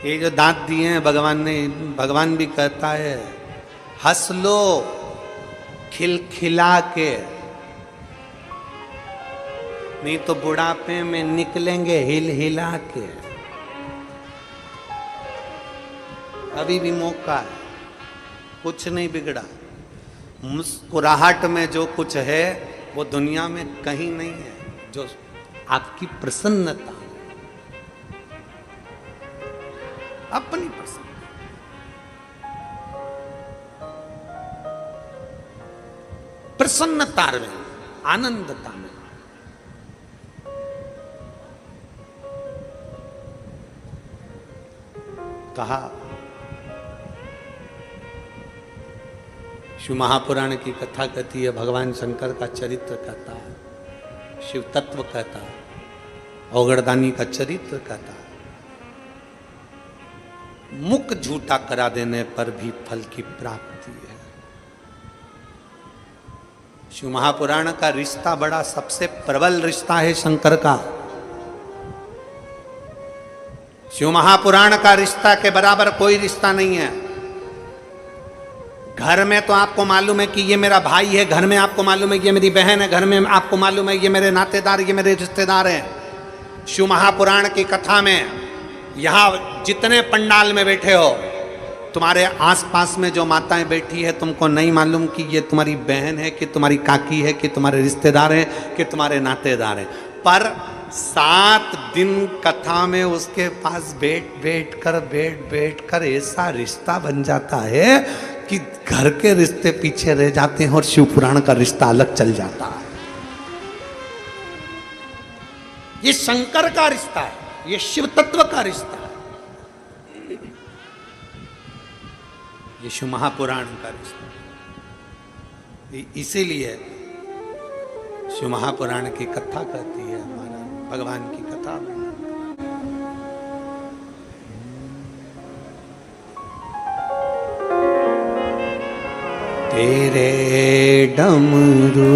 ये जो दांत दिए हैं भगवान ने, भगवान भी कहता है हंस लो खिलखिला के, नहीं तो बुढ़ापे में निकलेंगे हिल हिला के। अभी भी मौका है, कुछ नहीं बिगड़ा। मुस्कुराहट में जो कुछ है वो दुनिया में कहीं नहीं है, जो आपकी प्रसन्नता, अपनी प्रसन्नता। प्रसन्नता में, आनंदता में। कहा शिव महापुराण की कथा कहती है, भगवान शंकर का चरित्र कहता है, शिव तत्व कहता है, औगड़दानी का चरित्र कहता है। मुख झूठा करा देने पर भी फल की प्राप्ति है। शिव महापुराण का रिश्ता बड़ा सबसे प्रबल रिश्ता है शंकर का। शिव महापुराण का रिश्ता के बराबर कोई रिश्ता नहीं है। घर में तो आपको मालूम है कि ये मेरा भाई है, घर में आपको मालूम है कि ये मेरी बहन है, घर में आपको मालूम है ये मेरे नातेदार, ये मेरे रिश्तेदार हैं। शिव महापुराण की कथा में यहाँ जितने पंडाल में बैठे हो, तुम्हारे आसपास में जो माताएं बैठी है, तुमको नहीं मालूम कि ये तुम्हारी बहन है, कि तुम्हारी काकी है, कि तुम्हारे रिश्तेदार हैं, कि तुम्हारे नातेदार हैं। पर 7 दिन कथा में उसके पास बैठ कर ऐसा रिश्ता बन जाता है कि घर के रिश्ते पीछे रह जाते हैं और शिव पुराण का रिश्ता अलग चल जाता है। ये शंकर का रिश्ता है, ये शिव तत्व का रिश्ता है। ये शिव महापुराण का इसीलिए शिव महापुराण की कथा कहती है हमारा भगवान की कथा। तेरे डमरू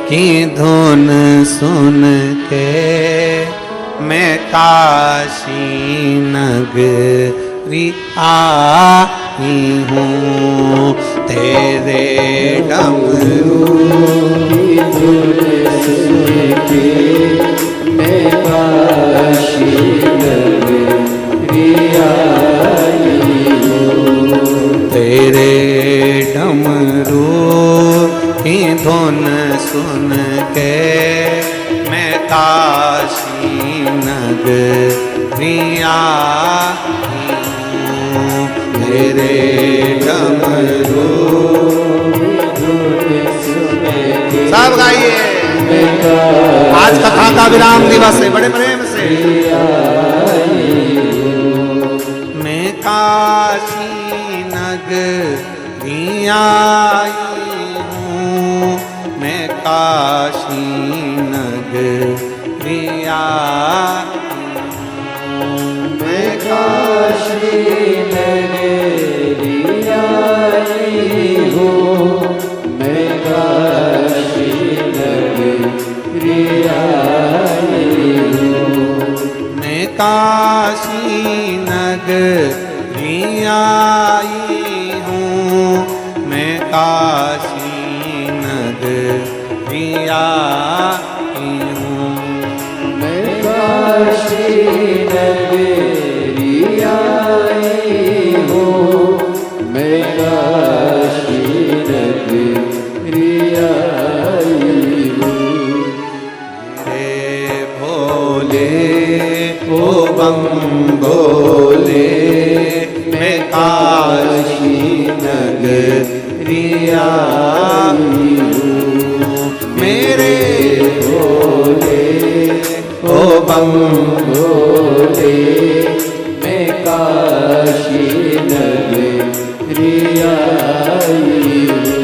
की धुन सुन के मैं काशी नगरी आई हूँ। तेरे डमरू की धुन सुन के मैं काशी नगरी आई हूँ। तेरे डमरू की धुन सुन के मैं काशी नगरी आई हूँ। तेरे डमरू सब गाइए। आज कथा का विराम दिवस है, बड़े प्रेम से। मैं काशी नगरी आई हूँ। मैं काशी नगरी आई हूँ। मैं काशी नगरी आई हूँ। मैं काशी नगरी आई हूँ। मैं काशी नगरी आई हूँ। मैं काशी नगरी आई हूँ। मैं काशी नगरी आई हूँ। मैं काशी नगरी आई हूँ। रे भोले ओ बम भोले मैं काशी नगरी आई हूँ। मेरे भोले ओ बम भोले मैं काशी नगरी आई हूँ।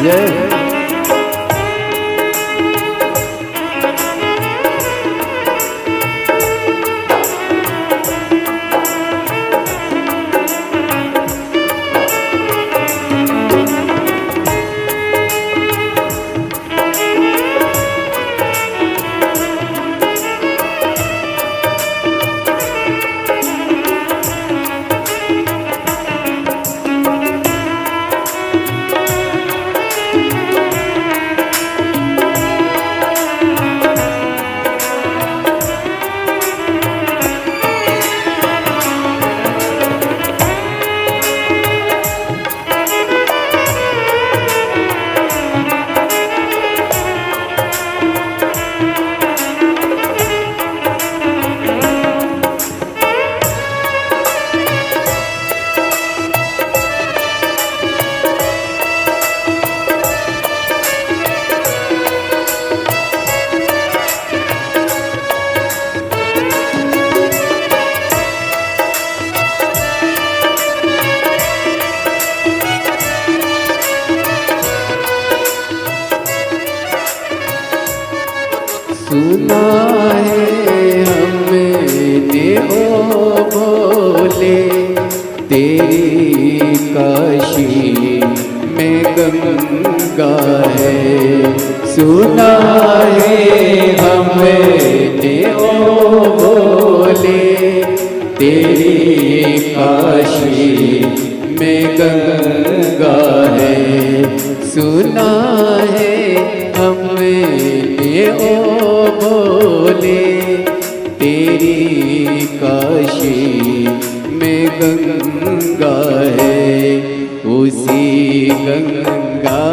जय गंगा है। सुना है हमने ओ बोले तेरी काशी में गंगा है। सुना है हमने ओ बोले तेरी काशी में गंगा है। उसी गंगा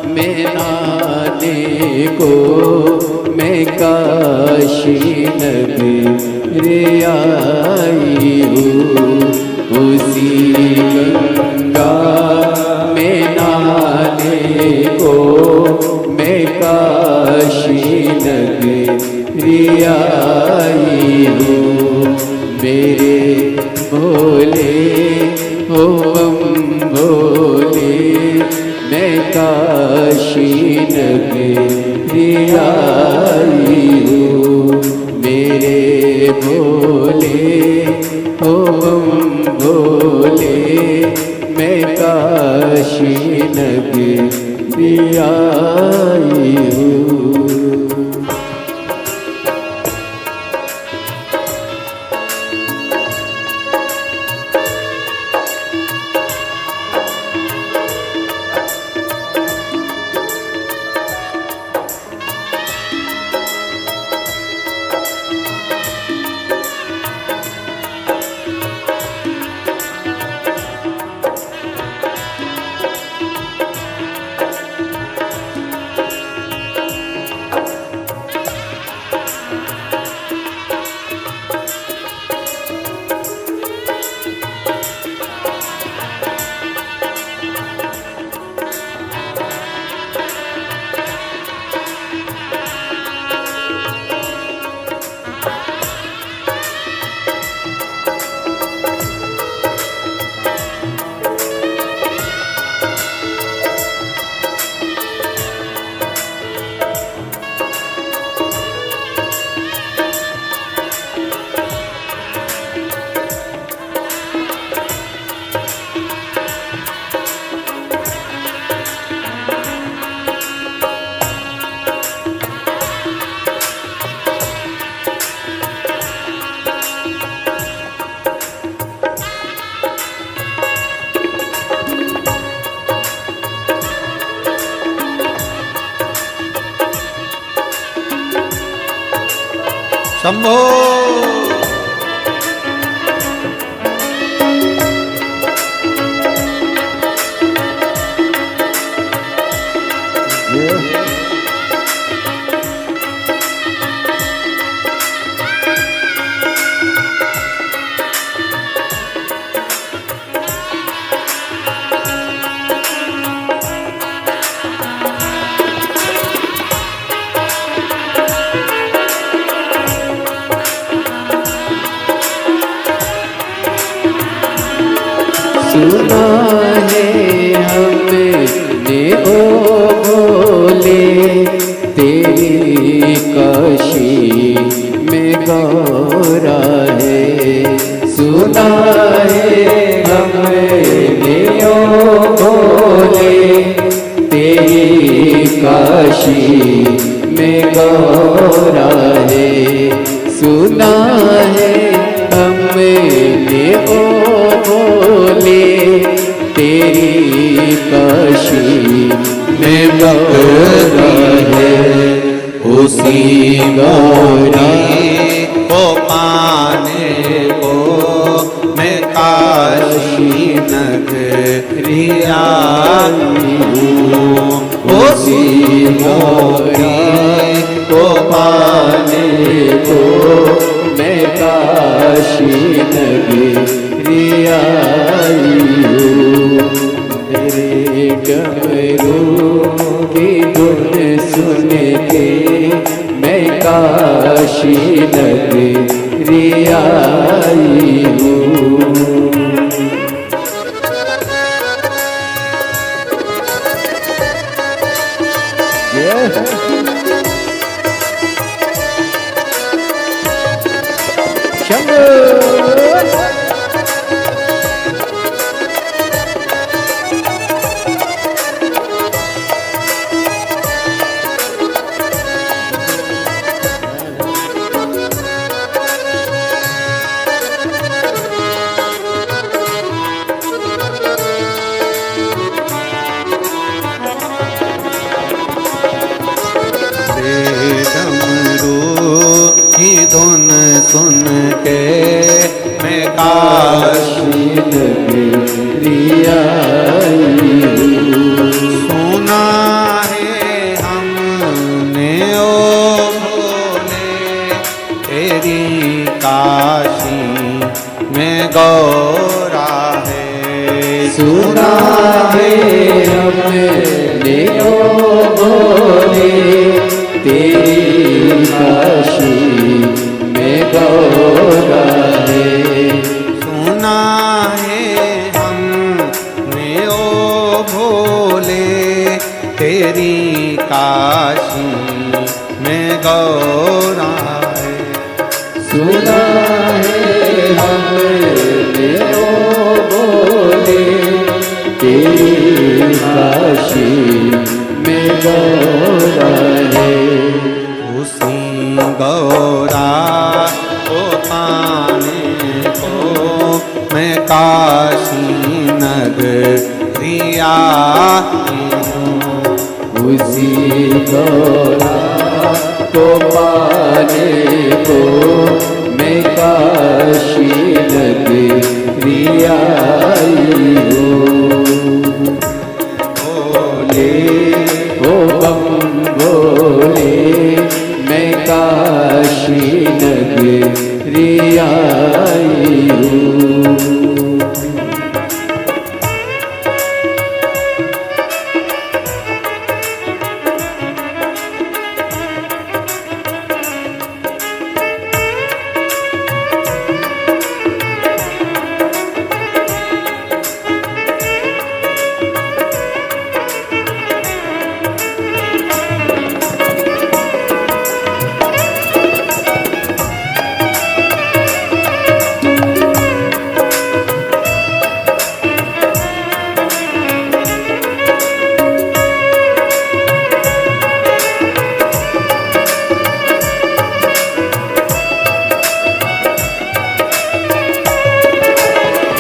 में नहाने को मैं काशी नगर आई हूँ। उसी गंगा में नहाने को मैं काशी नगर आई हूँ। मेरे भोले ओ भोले मैं काशी नगर आई हूँ। मेरे भोले ओ भोले मैं काशी नगर आई हूँ। शंभो सुना है हमने ओ बोले तेरी काशी में गौरा है। सुना है हमने ओ बोले तेरी काशी में गौरा है। सुना है हमने ओ बोले तेरी काशी में गौरा है। उसी गौरी को पाने को मैं काशी नगरी आई हूँ। उसी गौरी को पाने को मैं काशी नगरी आई हूँ। मेरे डमरू की धुन सुन के मैं काशी नगरी आई हूँ। तेरी काशी में गौरा है। सुना है हमने ओ बोले तेरी काशी में गौरा है। सुना है हमने ओ भोले तेरी काशी में गौरा है। सुना है हमने ओ बोले तेरी काशी में गौरा है। उसी गौरा को पाने को मैं काशी नगरी आई हूँ। उसी गौरा को पाने को मैं काशी नगरी आई हूँ। बोले ओ बम बोले मैं काशी नगरी आई हूँ।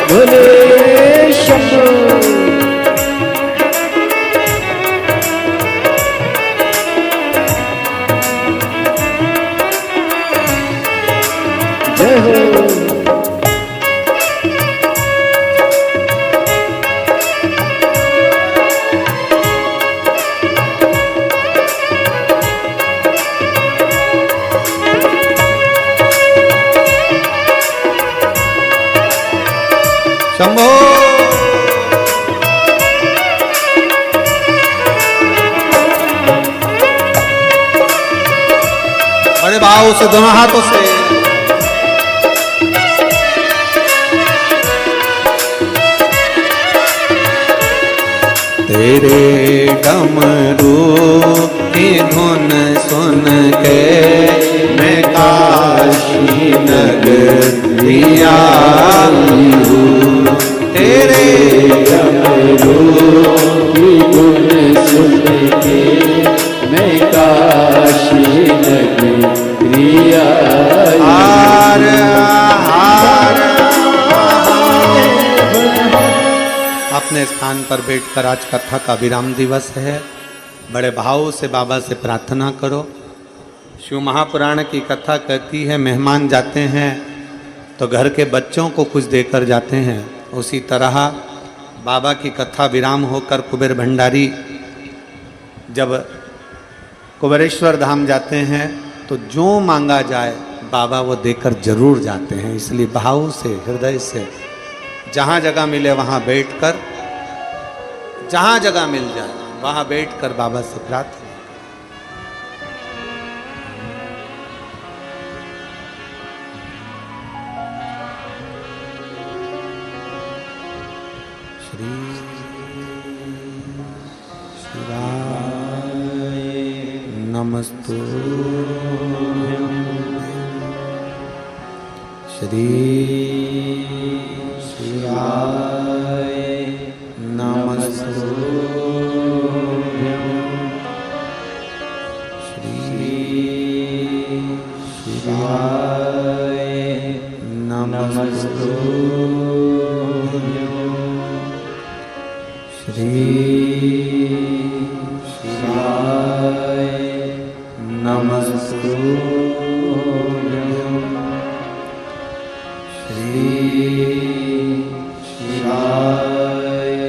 बोले शंभो जय हो। शंभो। बड़े भाव से दोनों हाथों से तेरे डमरू की धुन सुन के मैं काशी नगरी आई हूँ। तेरे डमरू की धुन सुन के मैं काशी नगरी आई। हार हार अपने स्थान पर बैठकर आज कथा का विराम दिवस है। बड़े भाव से बाबा से प्रार्थना करो। शिव महापुराण की कथा कहती है मेहमान जाते हैं तो घर के बच्चों को कुछ देकर जाते हैं। उसी तरह बाबा की कथा विराम होकर कुबेर भंडारी जब कुबेरेश्वर धाम जाते हैं तो जो मांगा जाए बाबा वो देकर जरूर जाते हैं। इसलिए भाव से हृदय से जहाँ जगह मिले वहाँ बैठकर, जहाँ जगह मिल जाए वहाँ बैठकर बाबा से प्रार्थना। श्री शिवाय नमस्तु। श्री शिवाय नमस्तु। श्री शिवाय नमस्तु। श्री शिवाय नमस्तु। श्री शिवाय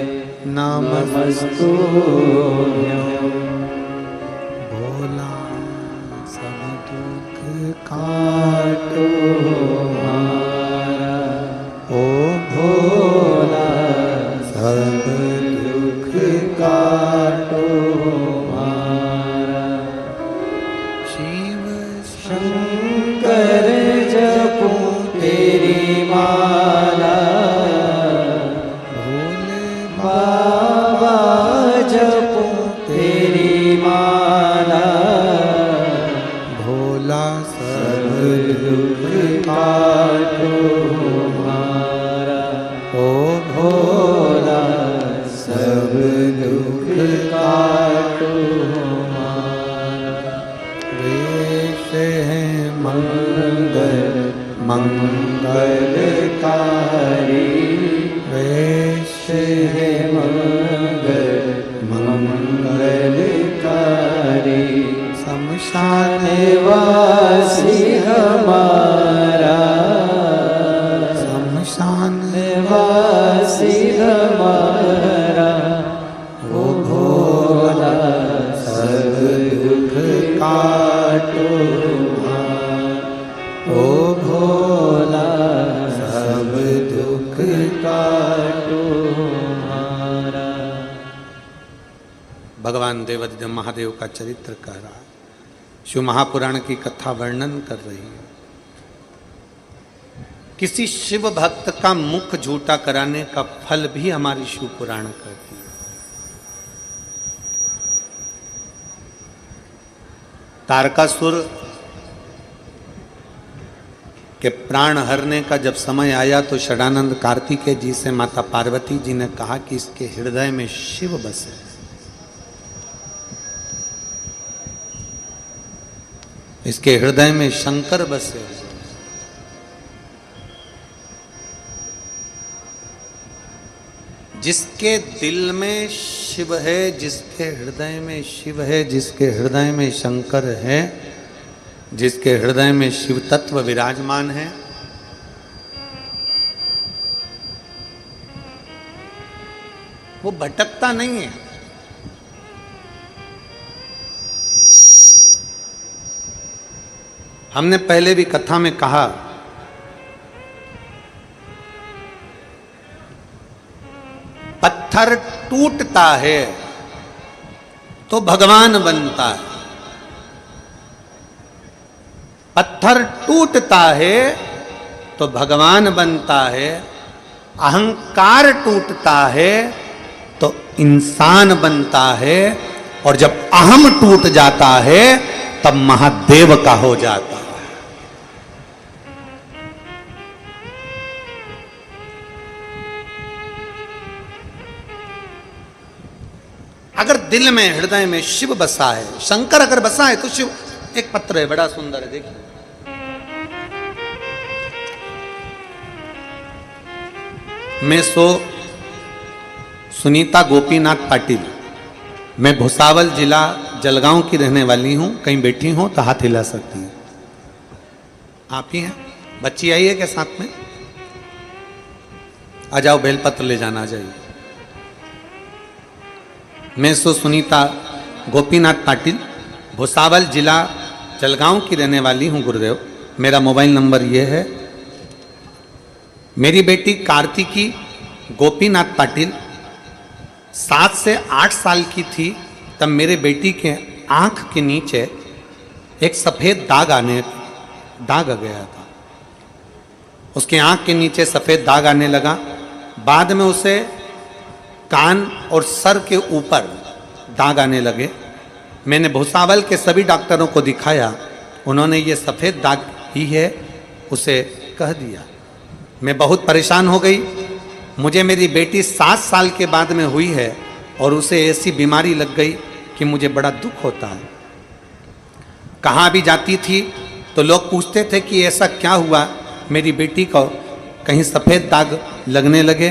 नमस्तु। भोला सब दुख काट मंगलकारी वेश है मंगलकारी शमशान निवासी हमारा शमशान निवासी हमारा वो भोला सब दुख काटो ओ भोला सब दुख काटो हमारा। भगवान देवाधिदेव महादेव का चरित्र कह रहा है, शिव महापुराण की कथा वर्णन कर रही है। किसी शिव भक्त का मुख झूठा कराने का फल भी हमारी शिव पुराण कहती है। तारकासुर के प्राण हरने का जब समय आया तो षडानंद कार्तिकेय जी से माता पार्वती जी ने कहा कि इसके हृदय में शिव बसे। इसके हृदय में शंकर बसे। जिसके दिल में शिव है, जिसके हृदय में शिव है, जिसके हृदय में शंकर है, जिसके हृदय में शिव तत्व विराजमान है, वो भटकता नहीं है। हमने पहले भी कथा में कहा, पत्थर टूटता है तो भगवान बनता है। पत्थर टूटता है तो भगवान बनता है। अहंकार टूटता है तो इंसान बनता है। और जब अहम टूट जाता है तब महादेव का हो जाता है। अगर दिल में हृदय में शिव बसा है, शंकर अगर बसा है तो शिव। एक पत्र है बड़ा सुंदर है, देखिए। मैं सुनीता गोपीनाथ पाटिल, मैं भुसावल जिला जलगांव की रहने वाली हूं। कहीं बैठी हो तो हाथ हिला सकती है। आप ही हैं? बच्ची आई है क्या साथ में? आ जाओ, बेलपत्र ले जाना आ जाइए। मैं सुनीता गोपीनाथ पाटिल, भुसावल जिला जलगांव की रहने वाली हूं गुरुदेव। मेरा मोबाइल नंबर ये है। मेरी बेटी कार्तिकी गोपीनाथ पाटिल 7 से 8 साल की थी तब मेरे बेटी के आंख के नीचे एक सफ़ेद दाग आ गया था। उसके आंख के नीचे सफ़ेद दाग आने लगा। बाद में उसे कान और सर के ऊपर दाग आने लगे। मैंने भुसावल के सभी डॉक्टरों को दिखाया, उन्होंने ये सफ़ेद दाग ही है उसे कह दिया। मैं बहुत परेशान हो गई। मुझे मेरी बेटी 7 साल के बाद में हुई है और उसे ऐसी बीमारी लग गई कि मुझे बड़ा दुख होता है। कहाँ भी जाती थी तो लोग पूछते थे कि ऐसा क्या हुआ। मेरी बेटी को कहीं सफ़ेद दाग लगने लगे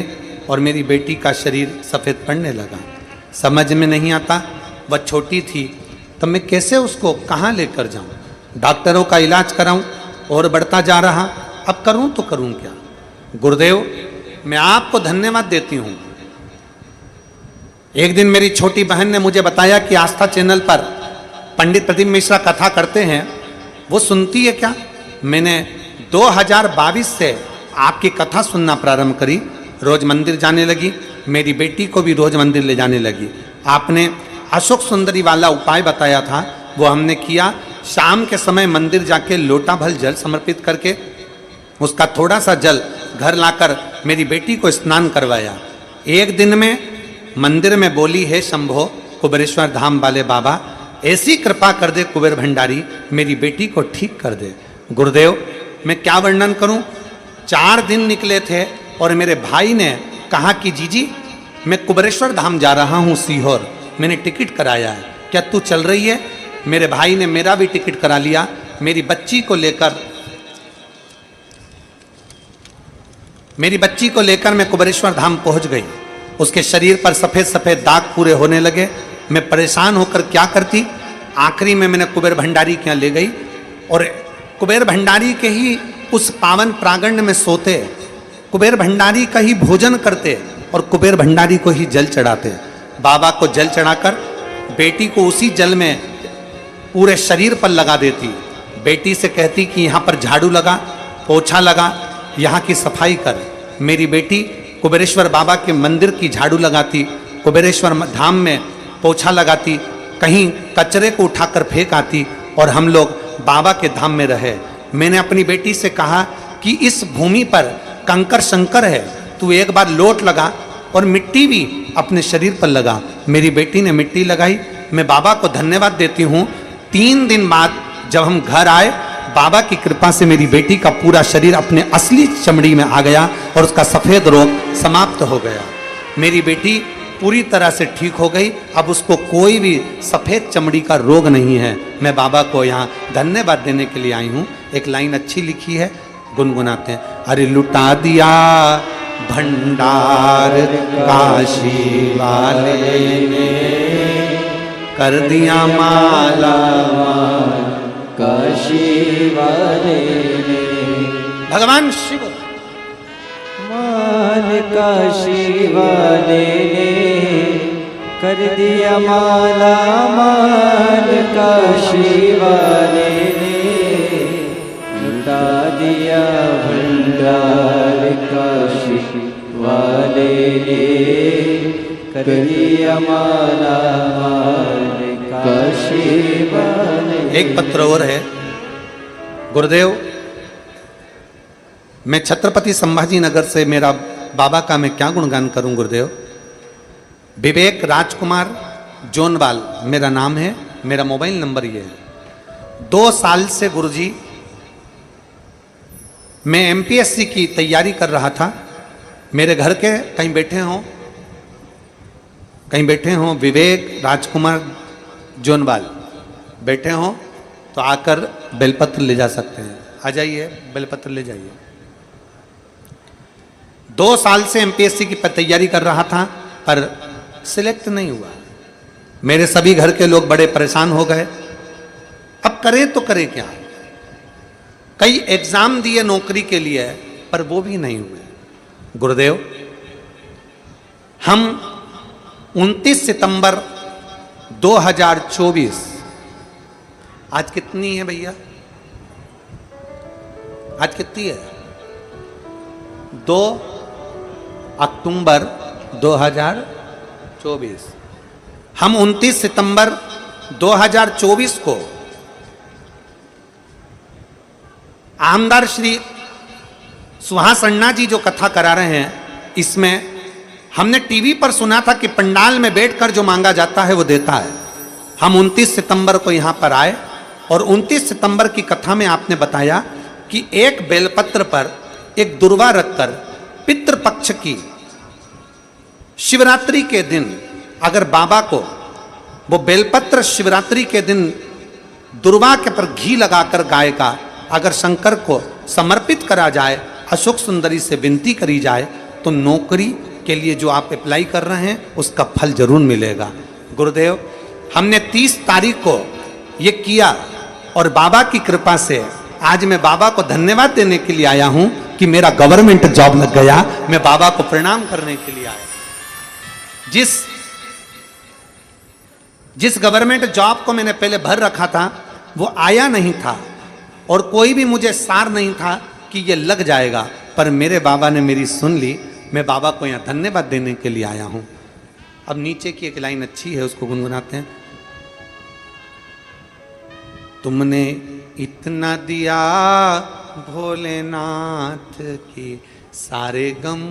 और मेरी बेटी का शरीर सफ़ेद पड़ने लगा। समझ में नहीं आता, वह छोटी थी तब मैं कैसे उसको कहाँ लेकर जाऊँ, डॉक्टरों का इलाज कराऊँ और बढ़ता जा रहा। अब करूँ तो करूँ क्या। गुरुदेव, मैं आपको धन्यवाद देती हूँ। एक दिन मेरी छोटी बहन ने मुझे बताया कि आस्था चैनल पर पंडित प्रदीप मिश्रा कथा करते हैं, वो सुनती है क्या। मैंने 2022 से आपकी कथा सुनना प्रारंभ करी, रोज मंदिर जाने लगी। मेरी बेटी को भी रोज मंदिर ले जाने लगी। आपने अशोक सुंदरी वाला उपाय बताया था, वो हमने किया। शाम के समय मंदिर जाके लोटा भर जल समर्पित करके उसका थोड़ा सा जल घर लाकर मेरी बेटी को स्नान करवाया। एक दिन में मंदिर में बोली, है शंभो कुबेरेश्वर धाम वाले बाबा, ऐसी कृपा कर दे कुबेर भंडारी, मेरी बेटी को ठीक कर दे। गुरुदेव, मैं क्या वर्णन करूं। 4 दिन निकले थे और मेरे भाई ने कहा कि जीजी मैं कुबेरेश्वर धाम जा रहा हूं सीहोर, मैंने टिकट कराया है, क्या तू चल रही है। मेरे भाई ने मेरा भी टिकट करा लिया। मेरी बच्ची को लेकर मेरी बच्ची को लेकर मैं कुबेरेश्वर धाम पहुंच गई। उसके शरीर पर सफेद सफेद दाग पूरे होने लगे। मैं परेशान होकर क्या करती, आखिरी में मैंने कुबेर भंडारी के यहाँ ले गई और कुबेर भंडारी के ही उस पावन प्रांगण में सोते, कुबेर भंडारी का ही भोजन करते और कुबेर भंडारी को ही जल चढ़ाते। बाबा को जल चढ़ाकर बेटी को उसी जल में पूरे शरीर पर लगा देती। बेटी से कहती कि यहाँ पर झाड़ू लगा, पोछा लगा, यहाँ की सफाई कर। मेरी बेटी कुबेरेश्वर बाबा के मंदिर की झाड़ू लगाती, कुबेरेश्वर धाम में पोछा लगाती, कहीं कचरे को उठाकर फेंक आती और हम लोग बाबा के धाम में रहे। मैंने अपनी बेटी से कहा कि इस भूमि पर कंकर शंकर है, तू एक बार लोट लगा और मिट्टी भी अपने शरीर पर लगा। मेरी बेटी ने मिट्टी लगाई। मैं बाबा को धन्यवाद देती हूँ। 3 दिन बाद जब हम घर आए, बाबा की कृपा से मेरी बेटी का पूरा शरीर अपने असली चमड़ी में आ गया और उसका सफेद रोग समाप्त हो गया। मेरी बेटी पूरी तरह से ठीक हो गई। अब उसको कोई भी सफेद चमड़ी का रोग नहीं है। मैं बाबा को यहाँ धन्यवाद देने के लिए आई हूँ। एक लाइन अच्छी लिखी है, गुनगुनाते हैं। अरे लुटा दिया भंडार काशी वाले ने, कर दिया माला काशी वाले ने, भगवान शिव मान काशी वाले ने, कर दिया माला मान काशी वाले ने, लुटा दिया भंडार काशी वाले ने, कर दिया माला मान काशी वाले। एक पत्र और है। गुरुदेव, मैं छत्रपति संभाजी नगर से, मेरा बाबा का मैं क्या गुणगान करूं गुरुदेव। विवेक राजकुमार जोनवाल मेरा नाम है, मेरा मोबाइल नंबर ये है। 2 साल से गुरुजी मैं एमपीएससी की तैयारी कर रहा था। मेरे घर के कहीं बैठे हों विवेक राजकुमार जोनवाल बैठे हों तो आकर बेलपत्र ले जा सकते हैं। आ जाइए, बेलपत्र ले जाइए। 2 साल से एमपीएससी की तैयारी कर रहा था पर सिलेक्ट नहीं हुआ। मेरे सभी घर के लोग बड़े परेशान हो गए। अब करें तो करें क्या। कई एग्जाम दिए नौकरी के लिए पर वो भी नहीं हुए। गुरुदेव, हम 29 सितंबर 2024, आज कितनी है भैया, आज कितनी है, 2 अक्टूबर 2024। हम 29 सितंबर 2024 को आमदार श्री सुहास अन्ना जी जो कथा करा रहे हैं, इसमें हमने टीवी पर सुना था कि पंडाल में बैठकर जो मांगा जाता है वो देता है। हम 29 सितंबर को यहां पर आए और 29 सितंबर की कथा में आपने बताया कि एक बेलपत्र पर एक दुर्वा रखकर पितृपक्ष की शिवरात्रि के दिन अगर बाबा को वो बेलपत्र शिवरात्रि के दिन दुर्वा के पर घी लगाकर गाय का अगर शंकर को समर्पित करा जाए, अशोक सुंदरी से विनती करी जाए तो नौकरी के लिए जो आप अप्लाई कर रहे हैं उसका फल जरूर मिलेगा। गुरुदेव, हमने 30 तारीख को ये किया और बाबा की कृपा से आज मैं बाबा को धन्यवाद देने के लिए आया हूं कि मेरा गवर्नमेंट जॉब लग गया। मैं बाबा को प्रणाम करने के लिए आया। जिस गवर्नमेंट जॉब को मैंने पहले भर रखा था वो आया नहीं था और कोई भी मुझे सार नहीं था कि ये लग जाएगा, पर मेरे बाबा ने मेरी सुन ली। मैं बाबा को यहाँ धन्यवाद देने के लिए आया हूं। अब नीचे की एक लाइन अच्छी है, उसको गुनगुनाते हैं। तुमने इतना दिया भोलेनाथ की सारे गम